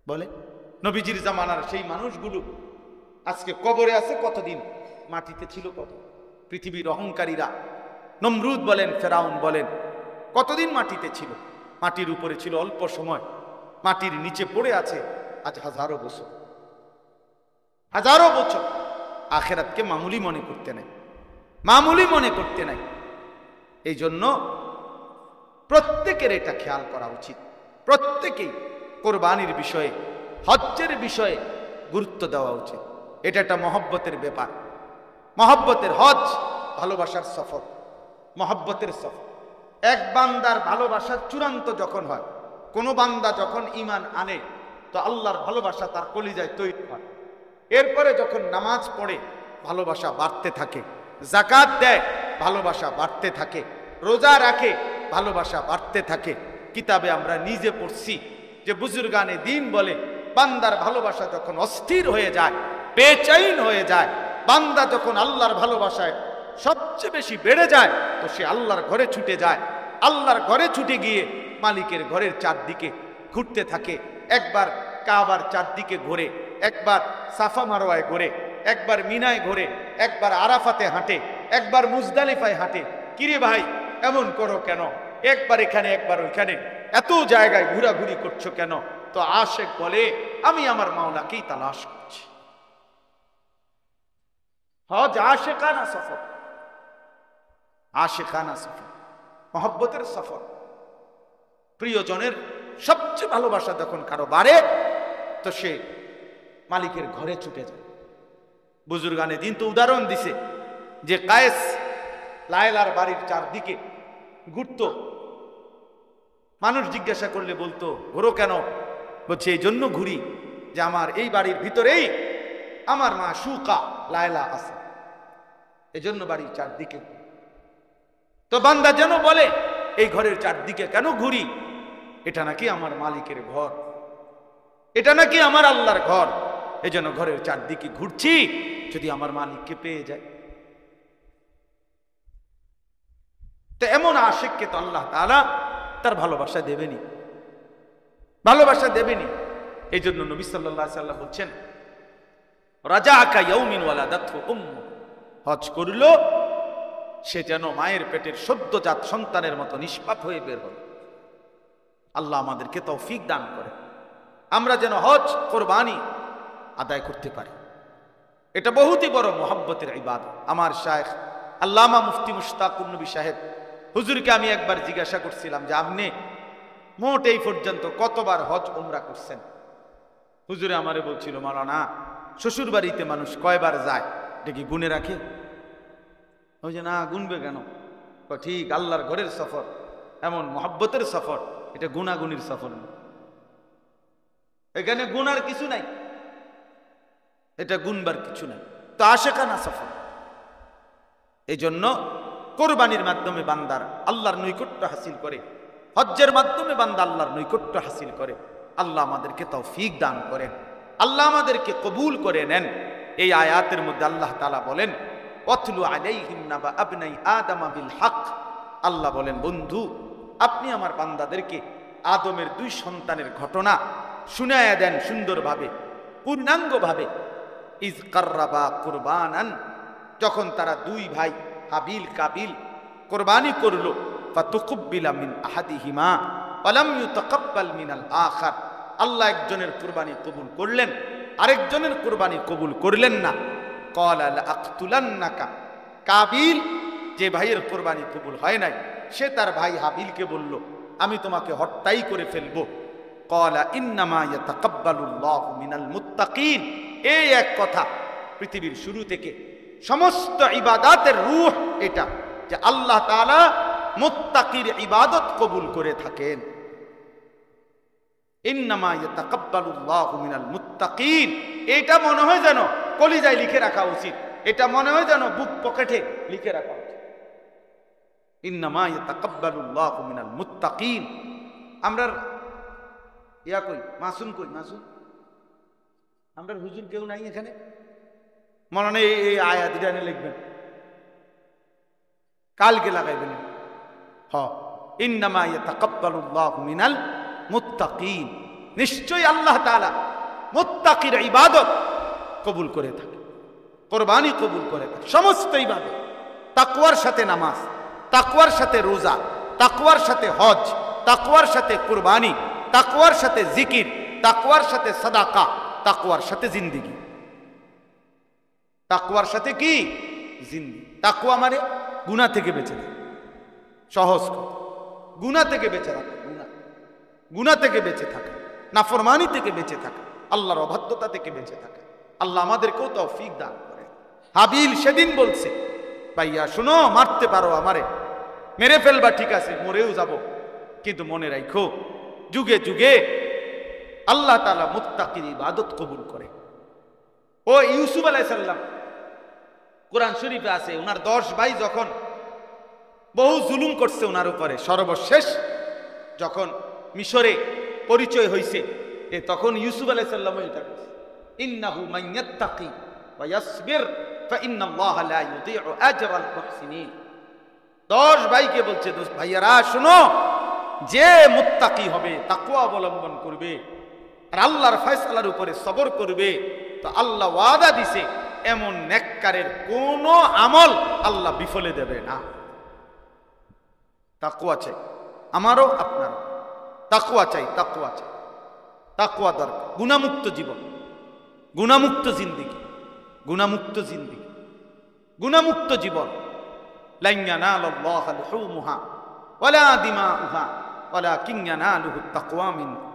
বলে? নবীজির জামানার সেই মানুষগুলো আজকে কবরে আছে কতদিন, মাটিতে ছিল কত? পৃথিবীর অহংকারীরা নমরুদ বলেন, ফেরাউন বলেন, কতদিন মাটিতে ছিল? মাটির উপরে ছিল অল্প সময়, মাটির নিচে পড়ে আছে আজ হাজারো বছর, হাজারো বছর। আখেরাতকে মামুলি মনে করতে নাই, মামুলি মনে করতে নাই। এই জন্য প্রত্যেকের এটা খেয়াল করা উচিত। প্রত্যেকেই কোরবানির বিষয়ে, হজ্জের বিষয়ে গুরুত্ব দেওয়া উচিত। এটা একটা মহব্বতের ব্যাপার। মহব্বতের হজ, ভালোবাসার সফর, মহব্বতের সফর। এক বান্দার ভালোবাসার চূড়ান্ত যখন হয়, কোনো বান্দা যখন ঈমান আনে তো আল্লাহর ভালোবাসা তার কলিজায় তৈরি হয়। এরপরে যখন নামাজ পড়ে ভালোবাসা বাড়তে থাকে, যাকাত দেয় ভালোবাসা বাড়তে থাকে, রোজা রাখে ভালোবাসা বাড়তে থাকে। কিতাবে আমরা নিজে পড়ছি যে বুজুর্গানে দ্বীন বলে, বান্দার ভালোবাসা যখন অস্থির হয়ে যায়, বেচैन হয়ে যায়, বান্দা যখন আল্লাহর ভালোবাসায় সবচেয়ে বেশি বেড়ে যায় তো সে আল্লাহর ঘরে ছুটে যায়। আল্লাহর ঘরে ছুটে গিয়ে মালিকের ঘরের চারদিকে ঘুরতে থাকে। একবার কাবার চারদিকে ঘোরে, একবার সাফা মারওয়ায় ঘোরে, একবার মিনায় ঘোরে, একবার আরাফাতে হাঁটে, একবার মুজদালিফায় হাঁটে। কিরে ভাই এমন করো কেন? একবার এখানে একবার ওইখানে, এত জায়গায় ঘোরাঘুরি করছো কেন? তো আশেক বলে, আমি আমার মাওলাকেই তালাশ করছি। হজ আশেকানা সফর, আশেকানা সফর, মহব্বতের সফর। প্রিয়জনের সবচেয়ে ভালোবাসা যখন কারো বাড়ে তো সে মালিকের ঘরে ছুটে যায়। বুজুর্গানে দিন তো উদাহরণ দিছে যে কায়েস লায়লার বাড়ির চারদিকে ঘুরত, মানুষ জিজ্ঞাসা করলে বলতো ঘোরো কেন? বলছে এই জন্য ঘুরি যে আমার এই বাড়ির ভিতরেই আমার মা সুকা লায়লা আছে, এজন্য বাড়ির চারদিকে। তো বান্দা যেন বলে এই ঘরের চারদিকে কেন ঘুরি? এটা নাকি আমার মালিকের ঘর, এটা নাকি আমার আল্লাহর ঘর, এজন্য ঘরের চারদিকে ঘুরছি যদি আমার মালিককে পেয়ে যায়। তো এমন আশিককে তো আল্লাহ তাআলা তার ভালোবাসা দেবেনি, ভালোবাসা দেবেনি। এই জন্য নবী সাল্লাল্লাহু আলাইহি ওয়াসাল্লাম বলছেন রাজাআকা ইয়াউমিন ওয়ালাদাতহু উম্মু, হজ করলো সে যেন মায়ের পেটের সদ্যজাত সন্তানের মতো নিষ্পাপ হয়ে বের হল। আল্লাহ আমাদেরকে তৌফিক দান করে আমরা যেন হজ কোরবানি আদায় করতে পারি। এটা বহুতই বড় মুহাব্বতের ইবাদত। আমার শায়েখ আল্লামা মুফতি মুশতাকুর নবী সাহেব হুজুরকে আমি একবার জিজ্ঞাসা করছিলাম যে আপনি মোট এই পর্যন্ত কতবার হজ উমরা করছেন? হুজুরে আমারে বলছিল মাওলানা শ্বশুর বাড়িতে মানুষ কয়বার যায় এটা কি গুনে রাখে? ওই যে না গুনবে কেন? ঠিক আল্লাহর ঘরের সফর এমন মুহাব্বতের সফর, এটা গুনাগুনির সফর না, এখানে গুনার কিছু নাই, এটা গুনবার কিছু নাই, তো আশেকানা সফর। এই জন্য কোরবানির মাধ্যমে বান্দার আল্লাহর নৈকট্য হাসিল করে, হজ্জের মাধ্যমে বান্দা আল্লাহর নৈকট্য হাসিল করে। আল্লাহ আমাদেরকে তৌফিক দান করেন, আল্লাহ আমাদেরকে কবুল করে নেন। এই আয়াতের মধ্যে আল্লাহ তাআলা বলেন ওয়াতলু আলাইহিম নাবা আবনাই আদম বিল হক। আল্লাহ বলেন বন্ধু আপনি আমার বান্দাদেরকে আদমের দুই সন্তানের ঘটনা শুনায়া দেন সুন্দরভাবে, পূর্ণাঙ্গভাবে। ইজ কাররাবা কুরবানান, যখন তারা দুই ভাই হাবিল কাবিল কোরবানি করলো, ফাতুকব্বিলা মিন আহাদিহিমা ওয়ালাম ইউতাকাব্বাল মিনাল আখার। আল্লাহ একজনের কুরবানি কবুল করলেন, আরেকজনের কুরবানি কবুল করলেন না। ক্বালা লাআকতুলান্নাকা, কাবিল যে ভাইয়ের কুরবানি কবুল হয় নাই সে তার ভাই হাবিলকে বলল আমি তোমাকে হত্যাই করে ফেলবো। ক্বালা ইন্নামা ইয়াতাকাব্বালুল্লাহু মিনাল মুত্তাকিন। এই এক কথা পৃথিবীর শুরু থেকে সমস্ত ইবাদাতের রূহ এটা যে আল্লাহ তাআলা মুত্তাকির ইবাদত কবুল করে থাকেন। ইন্নামা ইয়াতাকাব্বালুল্লাহু মিনাল মুত্তাকিন, এটা মনে হয় যেন কলিজায় লিখে রাখা উচিত, এটা মনে হয় যেন বুক পকেটে লিখে রাখা উচিত। ইন্নামা ইয়াতাকাব্বালুল্লাহু মিনাল মুত্তাকিন। আমরা ইয়া কই মাসুম কই, মাসুম আমরা হুজুর কেউ নাই এখানে? মনে নেই এই আয়াত জানে লিখবেন, কালকে লাগাইবেন। ইন্নামা ইয়াতাকাব্বালুল্লাহু মিনাল মুত্তাকিন, নিশ্চয়ই আল্লাহ তাআলা মুত্তাকির ইবাদত কবুল করে থাকে, কুরবানি কবুল করে থাকে, সমস্ত ইবাদত। তাকওয়ার সাথে নামাজ, তাকওয়ার সাথে রোজা, তাকওয়ার সাথে হজ, তাকওয়ার সাথে কুরবানি, তাকওয়ার সাথে জিকির, তাকওয়ার সাথে সাদাকা, তাকওয়ার সাথে জিন্দেগি। তাকওয়ার সাথে কি? জিন্দেগি। তাকওয়া মানে গুনাহ থেকে বেঁচে থাকা, সহজ কথা, গুনাহ থেকে বেঁচে থাকা, গুনাহ থেকে বেঁচে থাকা, নাফরমানি থেকে বেঁচে থাকা, আল্লাহর অবাধ্যতা থেকে বেঁচে থাকা। আল্লাহ আমাদেরকেও তৌফিক দান করে। হাবিল সেদিন বলছে ভাইয়া শুনো, মারতে পারো আমারে, মেরে ফেলবা ঠিক আছে, মরেও যাব, কিন্তু মনে রাখো যুগে যুগে আল্লাহ তাআলা মুত্তাকির ইবাদত কবুল করে। ও ইউসুফ আলাইহিস সালাম, কোরআন শরীফে আছে ওনার 10 ভাই যখন বহু জুলুম করছে ওনার উপরে, সর্বশেষ যখন মিশরে পরিচয় হয়েছে তখন ইউসুফ আলাইহিস সালাম এটা বলছে ইন্নাহু মান ইয়াত্তাকি ওয়া ইয়াসবির ফাইন্নাল্লাহা লা ইউযিউ আজরাল মুহসিনিন। 10 ভাইকে বলছে ভাইয়ারা শুনো, যে মুত্তাকি হবে, তাকওয়া অবলম্বন করবে আর আল্লাহর ফয়সালার উপরে সবর করবে, তো আল্লাহ ওয়াদা দিছে এমন নেককারের কোন আমল আল্লাহ বিফলে দেবে না। তাকওয়া চাই, আমারও আপনারও তাকওয়া চাই, তাকওয়া চাই, তাকওয়া দরকার। গুনাহমুক্ত জীবন, গুনাহমুক্ত জিন্দেগি, গুনাহমুক্ত জিন্দেগি, গুনাহমুক্ত জীবন। লান ইয়ানালাল্লাহা লুহুমুহা ওয়ালা দিমাউহা ওয়ালাকিন ইয়ানালুহুত তাকওয়া মিনকুম।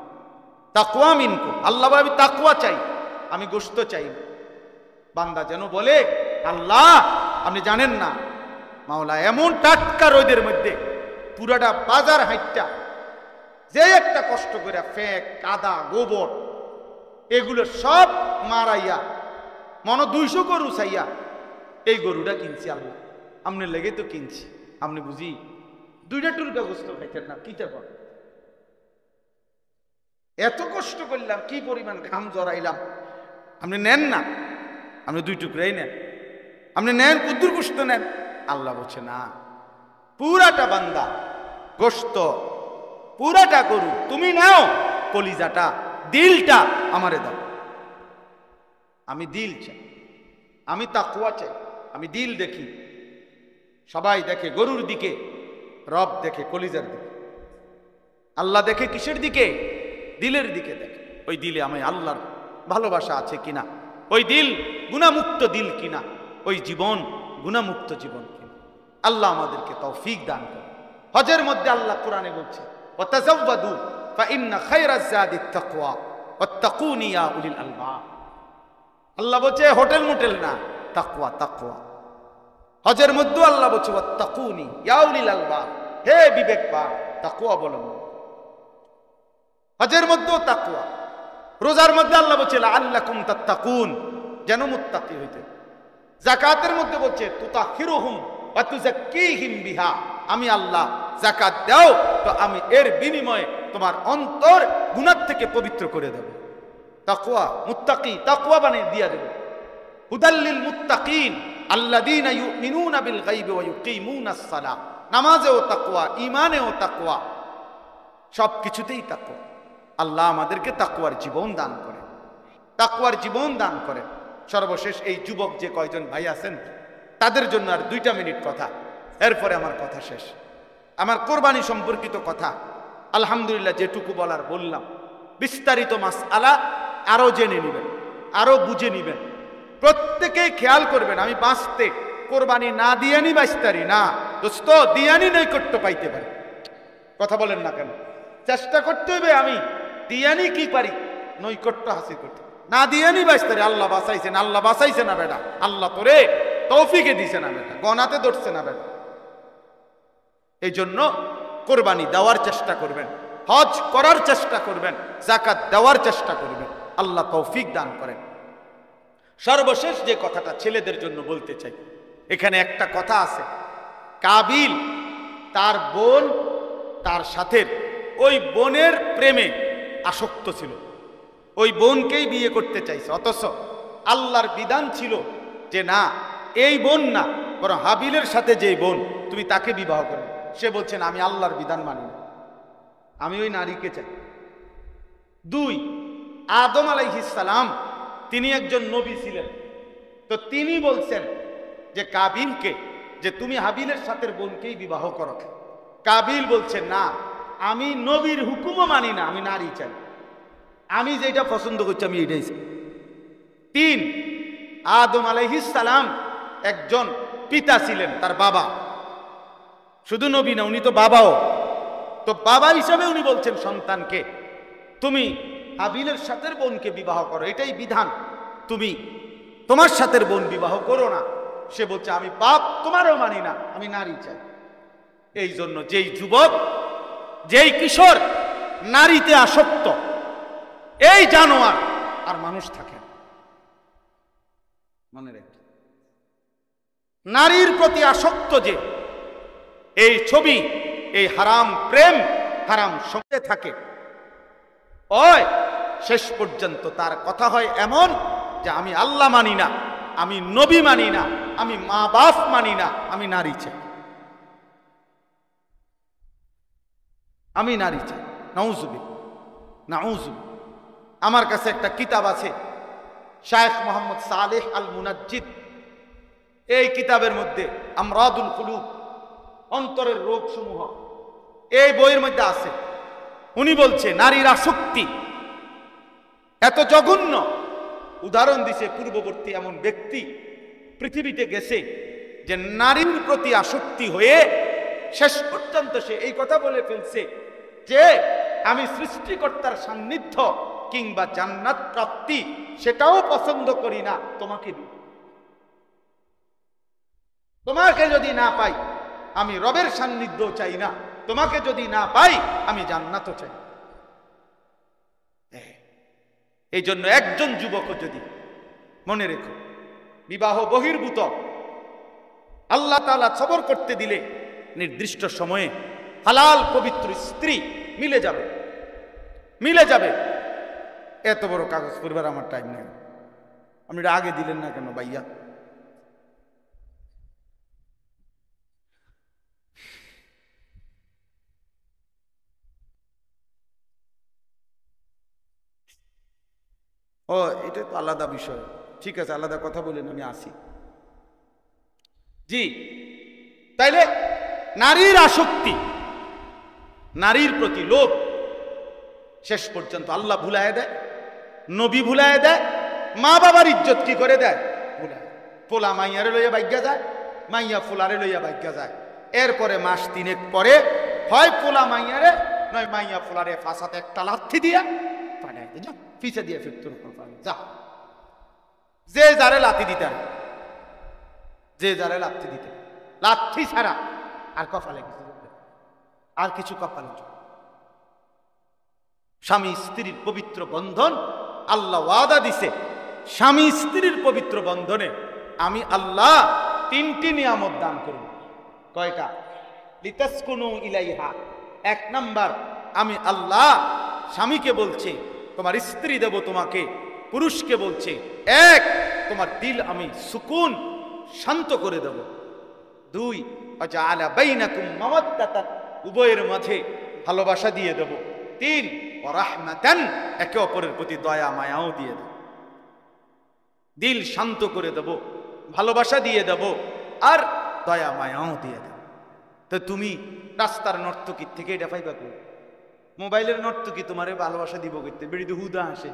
তাকওয়া মিনকুম, আল্লাহ বলে আমি তাকওয়া চাই, আমি গোশত চাই না। বান্দা যেন বলে আল্লাহ আপনি জানেন না, মাওলা এমন টাটকা রোদের মধ্যে পুরাটা বাজার হাইটটা যে একটা কষ্ট করে ফেক কাদা গোবর এগুলো সব মারাইয়া 200 গরু চাইয়া এই গরুটা কিনছি আল্লাহ আমনে লেগে তো কিনছি। আপনি বুঝি 2টা টুকরা গোস্ত খাইতেন না কিটা কর, এত কষ্ট করলাম, কি পরিমাণ ঘাম জড়াইলাম, আপনি নেন না, আপনি 2 টুকরাই নেন, আপনি নেন কুদ্দুর গোস্ত নেন। আল্লাহ বলছে না, পুরাটা বান্দা গোস্ত, পুরাটা গরু তুমি নাও, কলিজাটা দিলটা আমারে দাও। আমি দিল চাই, আমি তাকওয়া চাই, আমি দিল দেখি। সবাই দেখে গরুর দিকে, রব দেখে কলিজার দিকে। আল্লাহ দেখে কিসের দিকে? দিলের দিকে দেখে। ওই দিলে আমি আল্লাহর ভালোবাসা আছে কিনা, ওই দিল গুনাহমুক্ত দিল কিনা, ওই জীবন গুনাহমুক্ত জীবন কিনা। আল্লাহ আমাদেরকে তৌফিক দান করে। হজের মধ্যে আল্লাহ কোরআনে বলছে ওয়াতাযাওয়াদু ফাইন্না খায়রাজ যাদিত তাকওয়া ওয়াত্তাকুনি ইয়া উলিল আলবাব। আল্লাহ বলছে হোটেল মোটেল না, তাকওয়া তাকওয়া। হজের মধ্যে আল্লাহ বলছে ওয়াত্তাকুনি ইয়া উলিল আলবাব, হে বিবেকবান তাকওয়া অবলম্বন। হজের মধ্যেও তাকওয়া। রোজার মধ্যে আল্লাহ বলছে লাআল্লাকুম তাত্তাকুন, যেন মুত্তাকি হইতে। যাকাতের মধ্যে বলছে তুতাহিরুহুম ওয়া তুযাক্কিহিম বিহা, আমি আল্লাহ যাকাত দাও তো আমি এর বিনিময়ে তোমার অন্তর গুনাহ থেকে পবিত্র করে দেব। তাকওয়া মুত্তাকি, তাকওয়া বানিয়ে দিয়ে দেব। হুদাল্লিল মুত্তাকিন আল্লাযীনা ইউমিনুনা বিল গায়বি ওয়া ইউকিমুনাস সালাহ, নামাজেও তাকওয়া, ঈমানেও তাকওয়া, সবকিছুতেই তাকওয়া। আল্লাহ আমাদেরকে তাকওয়ার জীবন দান করে, তাকওয়ার জীবন দান করে। সর্বশেষ এই যুবক যে কয়জন ভাই আছেন তাদের জন্য আর 2টা মিনিট কথা, এরপরে আমার কথা শেষ। আমার কোরবানি সম্পর্কিত কথা আলহামদুলিল্লাহ যেটুকু বলার বললাম। বিস্তারিত মাসআলা আরো জেনে নেবেন, আরো বুঝে নেবেন। প্রত্যেকেই খেয়াল করবেন, আমি বাঁচতে কোরবানি না দিয়ানি বাঁচতারি না দোস্ত, দিয়ানি নৈকট্য পাইতে পারি। কথা বলেন না কেন? চেষ্টা করতে হবে আমি দিয়ানি কি পারি নৈকট্য হাসিল করতে, না দিয়ানি বাঁচতারি। আল্লাহ বাঁচাইছেন, আল্লাহ বাঁচাইছে না বেটা, আল্লাহ তোরে তৌফিকে দিছে না বেটা, গনাতে ধরছে না বেটা। এই জন্য কোরবানি দেওয়ার চেষ্টা করবেন, হজ করার চেষ্টা করবেন, যাকাত দেওয়ার চেষ্টা করবেন। আল্লাহ তৌফিক দান করেন। সর্বশেষ যে কথাটা ছেলেদের জন্য বলতে চাই, এখানে একটা কথা আছে, কাবিল তার বোন, তার সাথে ওই বোনের প্রেমে আসক্ত ছিল, ওই বোনকেই বিয়ে করতে চাইছে। অথচ আল্লাহর বিধান ছিল যে না, এই বোন না, বরং হাবিলের সাথে যে বোন তুমি তাকে বিবাহ করবে। সে বলছেন আমি আল্লাহর বিধান মানি না, আমি ওই নারীকে চাই। 2, আদম আলাইহিস সালাম তিনি একজন নবী ছিলেন, তো তিনি বলছেন যে কাবিলকে যে তুমি হাবিলের সাথে বোনকেই বিবাহ করো। কাবিল বলছে না, আমি নবীর হুকুমও মানি না, আমি নারী চাই, আমি যেটা পছন্দ করছি আমি এটাই চাই। 3, আদম আলাইহিস সালাম একজন পিতা ছিলেন, তার বাবা, শুধু নবী না উনি তো বাবাও। তো বাবা হিসাবে উনি বলছেন সন্তানকে তুমি হাবিলের সাথে বোনকে বিবাহ করো, এটাই বিধান, তুমি তোমার সাথে বোন বিবাহ করো না। সে বলছে আমি বাপ তোমারও মানি না, আমি নারী চাই। এই জন্য যেই যুবক, যেই কিশোর নারীতে আসক্ত, এই জানোয়ার আর মানুষ থাকে না। মনে রাখবে, নারীর প্রতি আসক্ত যে এই ছবি, এই হারাম প্রেম, হারাম সঙ্গে থাকে, ওই শেষ পর্যন্ত তার কথা হয় এমন যে আমি আল্লাহ মানি না, আমি নবী মানি না, আমি মা বাপ মানি না, আমি নারী চাই, আমি নারী চাই। নাউজুবিল্লাহ, নাউজুবিল্লাহ। আমার কাছে একটা কিতাব আছে, শায়েখ মোহাম্মদ সালেহ আল মুনাজ্জিদ, এই কিতাবের মধ্যে আমরাদুল কুলুব, অন্তরের রোগ সমূহ, এই বইয়ের মধ্যে আছে। উনি বলছে নারীর আসক্তি এত জঘন্য, উদাহরণ দিছে পূর্ববর্তী এমন ব্যক্তি পৃথিবীতে গেছে যে নারীর প্রতি আসক্তি হয়ে শেষ পর্যন্ত সে এই কথা বলে ফেলছে যে আমি সৃষ্টিকর্তার সান্নিধ্য কিংবা জান্নাত প্রাপ্তি সেটাও পছন্দ করি না, তোমাকে দিই, তোমাকে যদি না পাই আমি রবের সান্নিধ্য চাই না, তোমাকে যদি না পাই আমি জান্নাতও চাই। এই জন্য একজন যুবক যদি মনে রেখো, বিবাহ বহির্ভূত আল্লাহ তাআলা সবর করতে দিলে নির্দিষ্ট সময়ে হালাল পবিত্র স্ত্রী মিলে যাবে, মিলে যাবে। এত বড় কাগজ পরিবার আমার টাইম নেই, আপনি আগে দিলেন না কেন ভাইয়া? ও এটা তো আলাদা বিষয়, ঠিক আছে আলাদা কথা বলেন, আমি আসি। জি, তাইলে নারীর আসক্তি, নারীর প্রতি লোভ শেষ পর্যন্ত আল্লাহ ভুলায় দেয়, নবী ভুলায় দেয়, মা বাবার ইজ্জত কি করে দেয়? ভুলায়। পোলা মাইয়ারে লইয়া বাইজ্ঞা যায়, মাইয়া ফুলারে লইয়া বাইজ্ঞা যায়। এরপরে মাস তিনেক পরে হয় পোলা মাইয়ারে নয় মাইয়া ফুলারে ফাঁসাতে একটা লাথি দিয়া পাঠায় যা, পিছে দিয়ে ফিরতুর যা। যে যারে লাথি দিতে, যে যারে লাথি দিতে, লাথি ছাড়া আর কপালে কিছু, আর কিছু কপালে। স্বামী স্ত্রীর পবিত্র বন্ধন আল্লাহ ওয়াদা দিছে, স্বামী স্ত্রীর পবিত্র বন্ধনে আমি আল্লাহ তিনটি নিয়ামত দান করব। কয়টা? লিতাসকুনু ইলাইহা, এক নাম্বার আমি আল্লাহ স্বামীকে বলছে তোমার স্ত্রী দেব তোমাকে, পুরুষকে বলছে এক তোমার দিল আমি সুকুন শান্ত করে দেব। দুই ওয়াজআলা বাইনাকুম মাওয়াদ্দাতান, উভয়ের মাঝে ভালোবাসা দিয়ে দেব। তিন ওয়ারাহমাতান, একে অপরের প্রতি দয়া মায়াও দিয়ে দেব। দিল শান্ত করে দেব, ভালোবাসা দিয়ে দেব, আর দয়া মায়াও দিয়ে দেব। তো তুমি রাস্তার নর্তকীর থেকে এটা পাইবা কই? মোবাইলের নর্তকী তোমারে ভালোবাসা দিব করতে, বেড়ি তো হুদা আসে,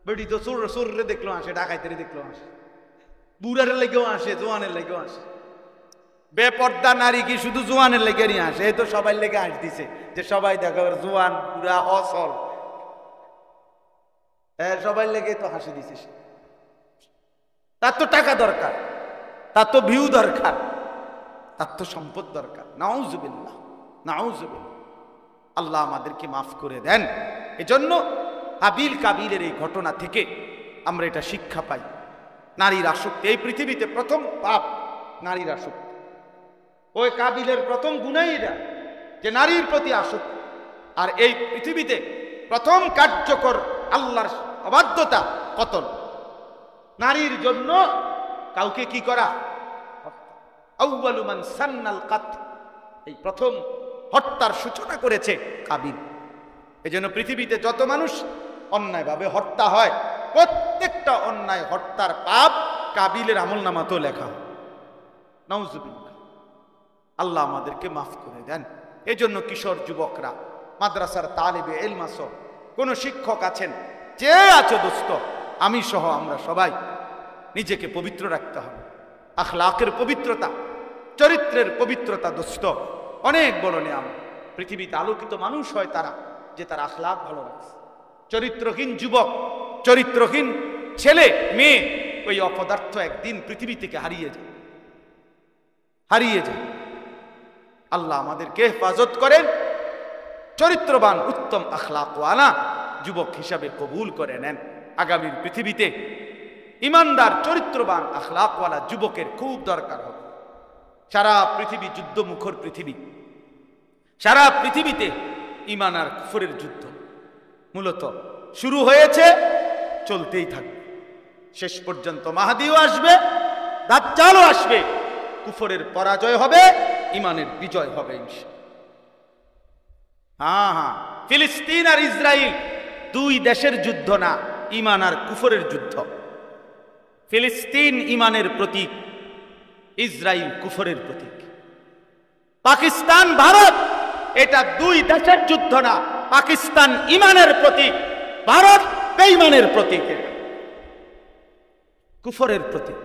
বেড়ি তো চোররে দেখলো আসে, ডাকাইতেরে দেখলো আসে, বুড়ারে লেগেও আসে, জোয়ানের লেগেও আসে। বেপর্দা নারী কি শুধু জোয়ানের লেগে নিয়ে আসে? এই তো সবাই লেগে আসতেছে যে সবাই দেখো জোয়ান বুড়া অসল, সবাই লেগে তো হাসি দিছে। তার তো টাকা দরকার, তার তো ভিউ দরকার, তার তো সম্পদ দরকার। নাউজুবিল্লাহ, নাউজুবিল্লাহ। আল্লাহ আমাদেরকে মাফ করে দেন। এজন্য হাবিল কাবিলের এই ঘটনা থেকে আমরা এটা শিক্ষা পাই, নারীর আসক্তি এই পৃথিবীতে প্রথম পাপ নারীর আসক্তি। ওই কাবিলের প্রথম গুনাই এটা যে নারীর প্রতি আসক্তি। আর এই পৃথিবীতে প্রথম কার্যকর আল্লাহর অবাধ্যতা কতল। নারীর জন্য কাউকে কি করা? আউয়ালু মান সান্নাল কাতল, এই প্রথম হত্যার সূচনা করেছে কাবিল। এজন্য পৃথিবীতে যত মানুষ অন্যায়ভাবে হত্যা হয়, প্রত্যেকটা অন্যায় হত্যার পাপ কাবিলের আমলনামাতেও লেখা হয়। নাউজুবিল্লাহ, আল্লাহ আমাদেরকে মাফ করে দেন। এজন্য কিশোর যুবকরা, মাদ্রাসার তালেবে ইলম আছো, কোন শিক্ষক আছেন, যে আছো দোস্ত, আমি সহ আমরা সবাই নিজেকে পবিত্র রাখতে হবে। আখলাকের পবিত্রতা, চরিত্রের পবিত্রতা দোস্ত অনেক বড় নিয়ামত। পৃথিবীতে আলোকিত মানুষ হয় তারা যে তার আখলাক ভালো রাখছে। চরিত্রহীন যুবক, চরিত্রহীন ছেলে মেয়ে, ওই অপদার্থ একদিন পৃথিবী থেকে হারিয়ে যায়, হারিয়ে যায়। আল্লাহ আমাদেরকে হেফাজত করেন, চরিত্রবান উত্তম আখলাকওয়ালা যুবক হিসাবে কবুল করে নেন। আগামীর পৃথিবীতে ইমানদার চরিত্রবান আখলাকওয়ালা যুবকের খুব দরকার হবে। সারা পৃথিবী যুদ্ধমুখর পৃথিবী, সারা পৃথিবীতে ইমান আর কুফরের যুদ্ধ মূলত শুরু হয়েছে, চলতেই থাকবে। শেষ পর্যন্ত মাহদীও আসবে, দাজ্জালও আসবে, কুফরের পরাজয় হবে, ইমানের বিজয় হবে ইনশাআল্লাহ। হ্যাঁ হ্যাঁ, ফিলিস্তিন আর ইসরায়েল দুই দেশের যুদ্ধ না, ইমান আর কুফরের যুদ্ধ। ফিলিস্তিন ইমানের প্রতীক, ইসরায়েল কুফরের প্রতীক। পাকিস্তান ভারত এটা দুই দেশের যুদ্ধ না, পাকিস্তান ইমানের প্রতীক, ভারত বেঈমানের প্রতীক, কুফরের প্রতীক।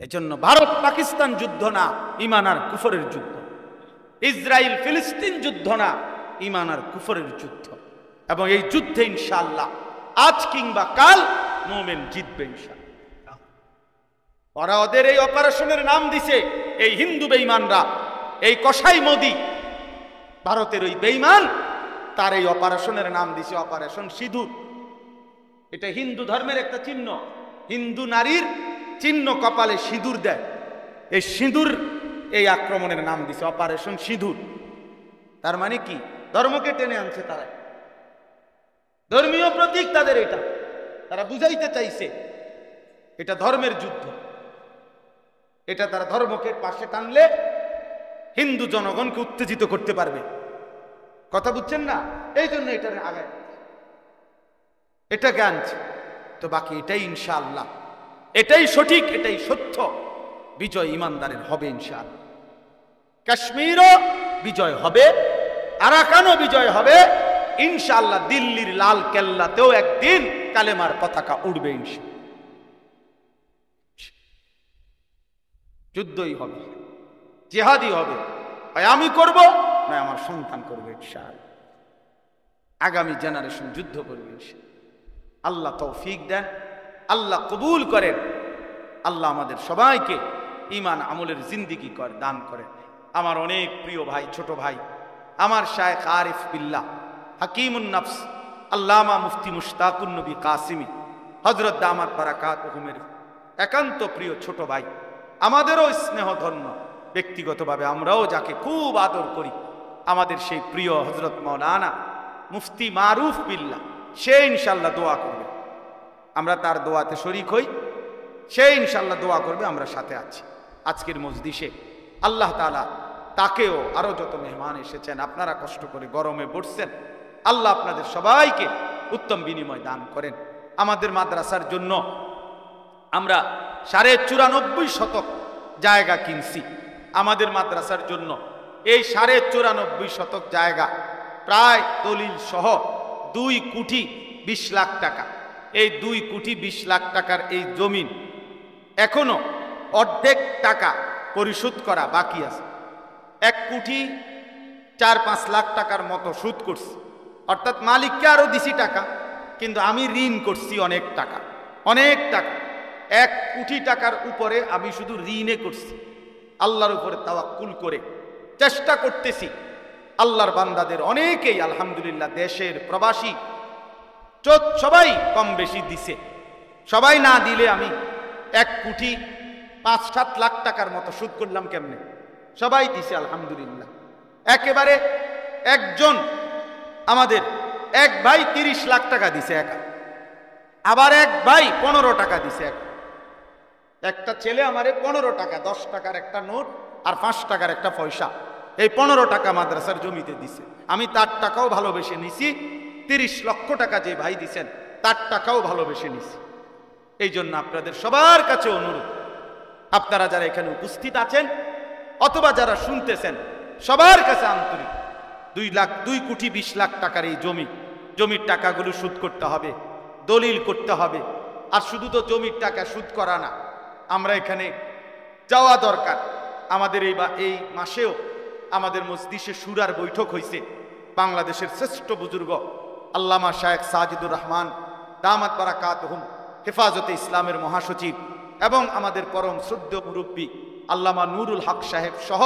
এজন্য ভারত পাকিস্তান যুদ্ধ না, ইমান আর কুফরের যুদ্ধ। ইসরায়েল ফিলিস্তিন যুদ্ধ না, ইমান আর কুফরের যুদ্ধ। এবং এই যুদ্ধে ইনশাআল্লাহ আজ কিংবা কাল মুমিন জিতবে ইনশাআল্লাহ। ওরা ওদের এই অপারেশনের নাম দিছে, এই হিন্দু বেঈমানরা এই কসাই মোদি, ভারতের ওই বেঈমান, তার এই অপারেশনের নাম দিছে অপারেশন সিঁদুর। এটা হিন্দু ধর্মের একটা চিহ্ন। হিন্দু নারীর চিহ্ন কপালে সিঁদুর দেয়। এই সিঁদুর, এই আক্রমণের নাম দিছে অপারেশন সিঁদুর। তার মানে কি? ধর্মকে টেনে আনছে তারা, ধর্মীয় প্রতীক তাদের এটা। তারা বুঝাইতে চাইছে এটা ধর্মের যুদ্ধ। এটা তারা ধর্মকে পাশে টানলে হিন্দু জনগণকে উত্তেজিত করতে পারবে। কথা বুঝছেন না? এই জন্য এটার আগায় এটাকে আনছে। তো বাকি এটাই ইনশাআল্লাহ, এটাই সঠিক, এটাই সত্য। বিজয় ইমানদারের হবে ইনশাআল্লাহ। কাশ্মীরও বিজয় হবে, আরাকানও বিজয় হবে ইনশাআল্লাহ। দিল্লির লাল কেল্লাতেও একদিন কালেমার পতাকা উড়বে ইনশাআল্লাহ। যুদ্ধই হবে, জিহাদই হবে। হয় আমি করব, নয় আমার সন্তান করবে ইনশাআল্লাহ। আগামী জেনারেশন যুদ্ধ করবে ইনশাআল্লাহ। আল্লাহ তৌফিক দেন, আল্লাহ কবুল করেন, আল্লাহ আমাদের সবাইকে ঈমান আমলের জিন্দেগি দান করেন। আমার অনেক প্রিয় ভাই, ছোট ভাই, আমার শায়েখ আরিফ বিল্লাহ হাকিমুন নফস আল্লামা মুফতি মুশতাকুন নবী কাসিমি হযরত দামাত বারাকাতুহুমের একান্ত প্রিয় ছোট ভাই, আমাদেরও স্নেহধন্য, ব্যক্তিগতভাবে আমরাও যাকে খুব আদর করি, আমাদের সেই প্রিয় হযরত মাওলানা মুফতি মারুফ বিল্লাহ, সে ইনশাআল্লাহ দোয়া করবে। আমরা তার দোয়াতে শরীক হই, সে ইনশাআল্লাহ দোয়া করবে, আমরা সাথে আছি। আজকের মজলিসে আল্লাহ তাআলা তাকেও, আরো যত মেহমান এসেছেন, আপনারা কষ্ট করে গরমে বসছেন, আল্লাহ আপনাদের সবাইকে উত্তম বিনিময় দান করেন। আমাদের মাদ্রাসার জন্য আমরা 94.5 শতক জায়গা কিনছি। আমাদের মাদ্রাসার জন্য এই 94.5 শতক জায়গা প্রায় দলিল সহ 2 কোটি 20 লাখ টাকা। এই 2 কোটি 20 লাখ টাকার এই জমিন এখনো অর্ধেক টাকা পরিশোধ করা বাকি আছে। 1 কোটি 4-5 লাখ টাকার মতো সুদ করছি, অর্থাৎ মালিককে আরো দিছি টাকা, কিন্তু আমি ঋণ করছি অনেক টাকা, অনেক টাকা। 1 কোটি টাকার উপরে আমি শুধু ঋণে করছি। আল্লাহর উপরে তাওয়াক্কুল করে চেষ্টা করতেছি। আল্লাহর বান্দাদের অনেকেই আলহামদুলিল্লাহ দেশের প্রবাসী সবাই কম বেশি দিছে। সবাই না দিলে আমি 1 কোটি 5-7 লাখ টাকার মতো সুদ করলাম কেমনে? সবাই দিছে আলহামদুলিল্লাহ। একেবারে একজন আমাদের এক ভাই 30 লাখ টাকা দিছে একা, আবার এক ভাই 15 টাকা দিছে একা। একটা ছেলে আমারে 15 টাকা, 10 টাকার একটা নোট আর 5 টাকার একটা পয়সা, এই 15 টাকা মাদ্রাসার জমিতে দিছে। আমি তার টাকাও ভালোবেসে নিছি। 30 লক্ষ টাকা যে ভাই দিছেন তার টাকাও ভালোবেসে নিছি। এই জন্য আপনাদের সবার কাছে অনুরোধ, আপনারা যারা এখানে উপস্থিত আছেন অথবা যারা শুনতেছেন, সবার কাছে আন্তরিক, 2 কোটি 20 লাখ টাকার এই জমির টাকাগুলো সুদ করতে হবে, দলিল করতে হবে। আর শুধু তো জমির টাকা সুদ করা না, আমরা এখানে যাওয়া দরকার। আমাদের এই মাসেও আমাদের মজলিসে শুরার বৈঠক হয়েছে। বাংলাদেশের শ্রেষ্ঠ বুজুর্গ আল্লামা শায়েখ সাজিদুর রহমান দামাত বারাকাতুহুম হেফাজতে ইসলামের মহাসচিব এবং আমাদের পরম শ্রদ্ধেয় মুরব্বী আল্লামা নুরুল হক সাহেব সহ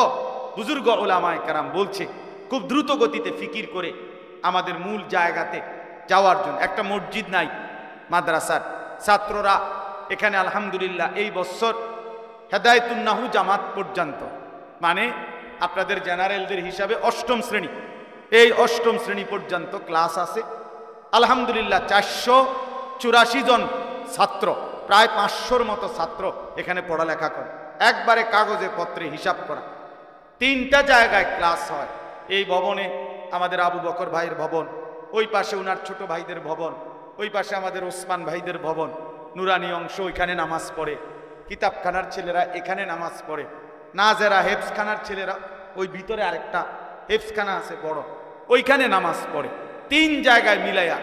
বুজুর্গ উলামায়ে কেরাম বলছে খুব দ্রুত গতিতে ফিকির করে আমাদের মূল জায়গাতে যাওয়ার জন্য। একটা মসজিদ নাই মাদ্রাসার, ছাত্ররা এখানে আলহামদুলিল্লাহ এই বছর হেদায়েতুন নাহু জামাত পর্যন্ত, মানে আপনাদের জেনারেলদের হিসাবে 8ম শ্রেণী, এই 8ম শ্রেণী পর্যন্ত ক্লাস আছে আলহামদুলিল্লাহ। 484 জন ছাত্র, প্রায় 500-র মতো ছাত্র এখানে পড়ালেখা করে। একবারে কাগজে পত্রে হিসাব করা। 3টা জায়গায় ক্লাস হয়। এই ভবনে আমাদের আবু বকর ভাইয়ের ভবন, ওই পাশে উনার ছোট ভাইদের ভবন, ওই পাশে আমাদের ওসমান ভাইদের ভবন, নুরানি অংশ ওইখানে নামাজ পড়ে, কিতাবখানার ছেলেরা এখানে নামাজ পড়ে, নাজেরা হেফজখানার ছেলেরা ওই ভিতরে আরেকটা হেফজখানা আছে বড়, ওইখানে নামাজ পড়ে। 3 জায়গায় মিলাইয়া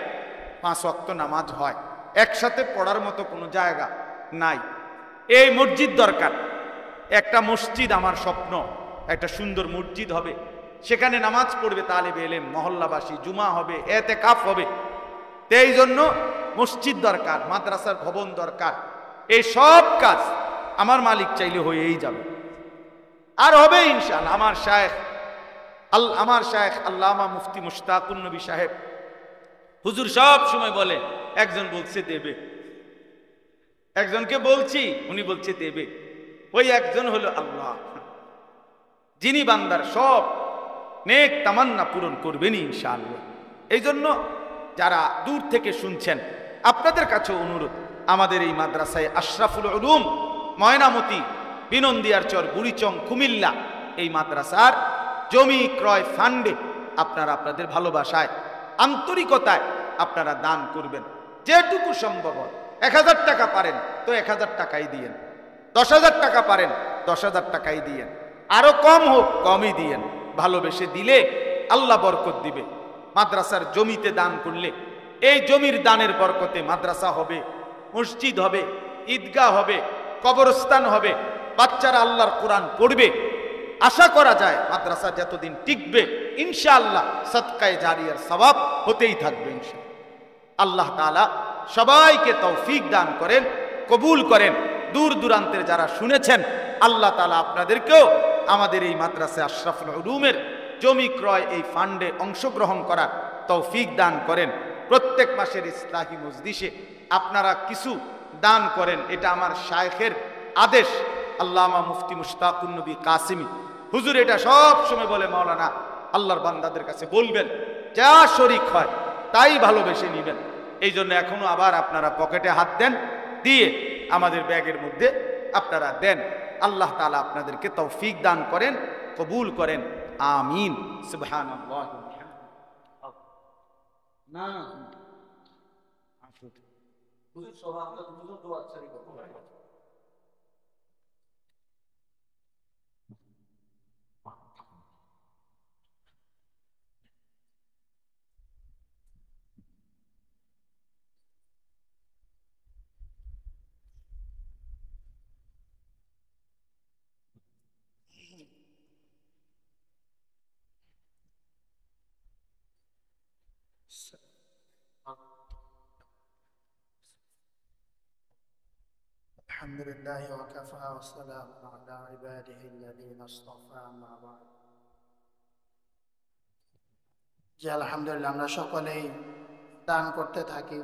5 ওয়াক্ত নামাজ হয়। একসাথে পড়ার মতো কোনো জায়গা নাই। এই মসজিদ দরকার। একটা মসজিদ আমার স্বপ্ন, একটা সুন্দর মসজিদ হবে, সেখানে নামাজ পড়বে তালেবে ইলম, মহল্লাবাসী, জুমা হবে, এতেকাফ হবে। এই জন্য মসজিদ দরকার, মাদ্রাসার ভবন দরকার। এই সব কাজ আমার মালিক চাইলে হয়েই যাবে। আর হবে ইনশাআল্লাহ। আমার শায়েখ আল্লামা মুফতি মুশতাকুন নবী সাহেব হুজুর সব সময় বলে, একজন বলছে দেবে, একজনকে বলছি উনি বলছে দেবে, ওই একজন হলো আল্লাহ, যিনি বান্দার সব নেক তামান্না পূরণ করবেন ইনশাআল্লাহ। এই জন্য যারা দূর থেকে শুনছেন, আপনাদের কাছে অনুরোধ, আমাদের এই মাদ্রাসায় আশরাফুল উলুম ময়নামতি বিনন্দিয়ার চর বুড়িচং কুমিল্লা এই মাদ্রাসার জমি ক্রয় ফান্ডে আপনারা আপনাদের ভালোবাসায় আন্তরিকতায় আপনারা দান করবেন। যেটুকু সম্ভব হয়, 1000 টাকা পারেন তো 1000 টাকাই দিয়েন, 10,000 টাকা পারেন 10,000 টাকাই দিয়েন, আরো কম হোক কমই দিয়েন। ভালোবেসে দিলে আল্লাহ বরকত দিবে। মাদ্রাসার জমিতে দান করলে এই জমির দানের বরকতে মাদ্রাসা হবে, মসজিদ হবে, ঈদগাহ হবে, কবরস্থান হবে, বাচ্চারা আল্লাহর কোরআন পড়বে। আশা করা যায় মাদ্রাসা যতদিন টিকবে ইনশাআল্লাহ সদকায়ে জারিয়ার সওয়াব হতেই থাকবে ইনশাআল্লাহ। আল্লাহ তাআলা সবাইকে তৌফিক দান করেন, কবুল করেন। দূর দূরান্তের যারা শুনেছেন, আল্লাহ তাআলা আপনাদেরকেও আমাদের এই মাদ্রাসা আশরাফুল উলুমের জমি ক্রয় এই ফান্ডে অংশগ্রহণ করার তৌফিক দান করেন। প্রত্যেক মাসের ইসলাহি মজলিসে আপনারা কিছু দান করেন, এটা আমার শায়েখের আদেশ। আল্লামা মুফতি মুশতাকুন নবী কাসিমি হুজুর এটা সব সময় বলে, মাওলানা আল্লাহর বান্দাদের কাছে বলবেন যা শরীক হয় তাই ভালোবেসে নিবেন। এই জন্য এখনো আবার আপনারা পকেটে হাত দেন, দিয়ে আমাদের ব্যাগের মধ্যে আপনারা দেন। আল্লাহ তাআলা আপনাদেরকে তৌফিক দান করেন, কবুল করেন, আমিন। সুবহানাল্লাহ। না হুজুর সবাই হুজুর দোয়া চাই করতে পারে। الحمد لله وكفى والسلام على عباده الذين اصطفى ما بعد। জি আলহামদুলিল্লাহ, আমরা সকলেই দান করতে থাকি।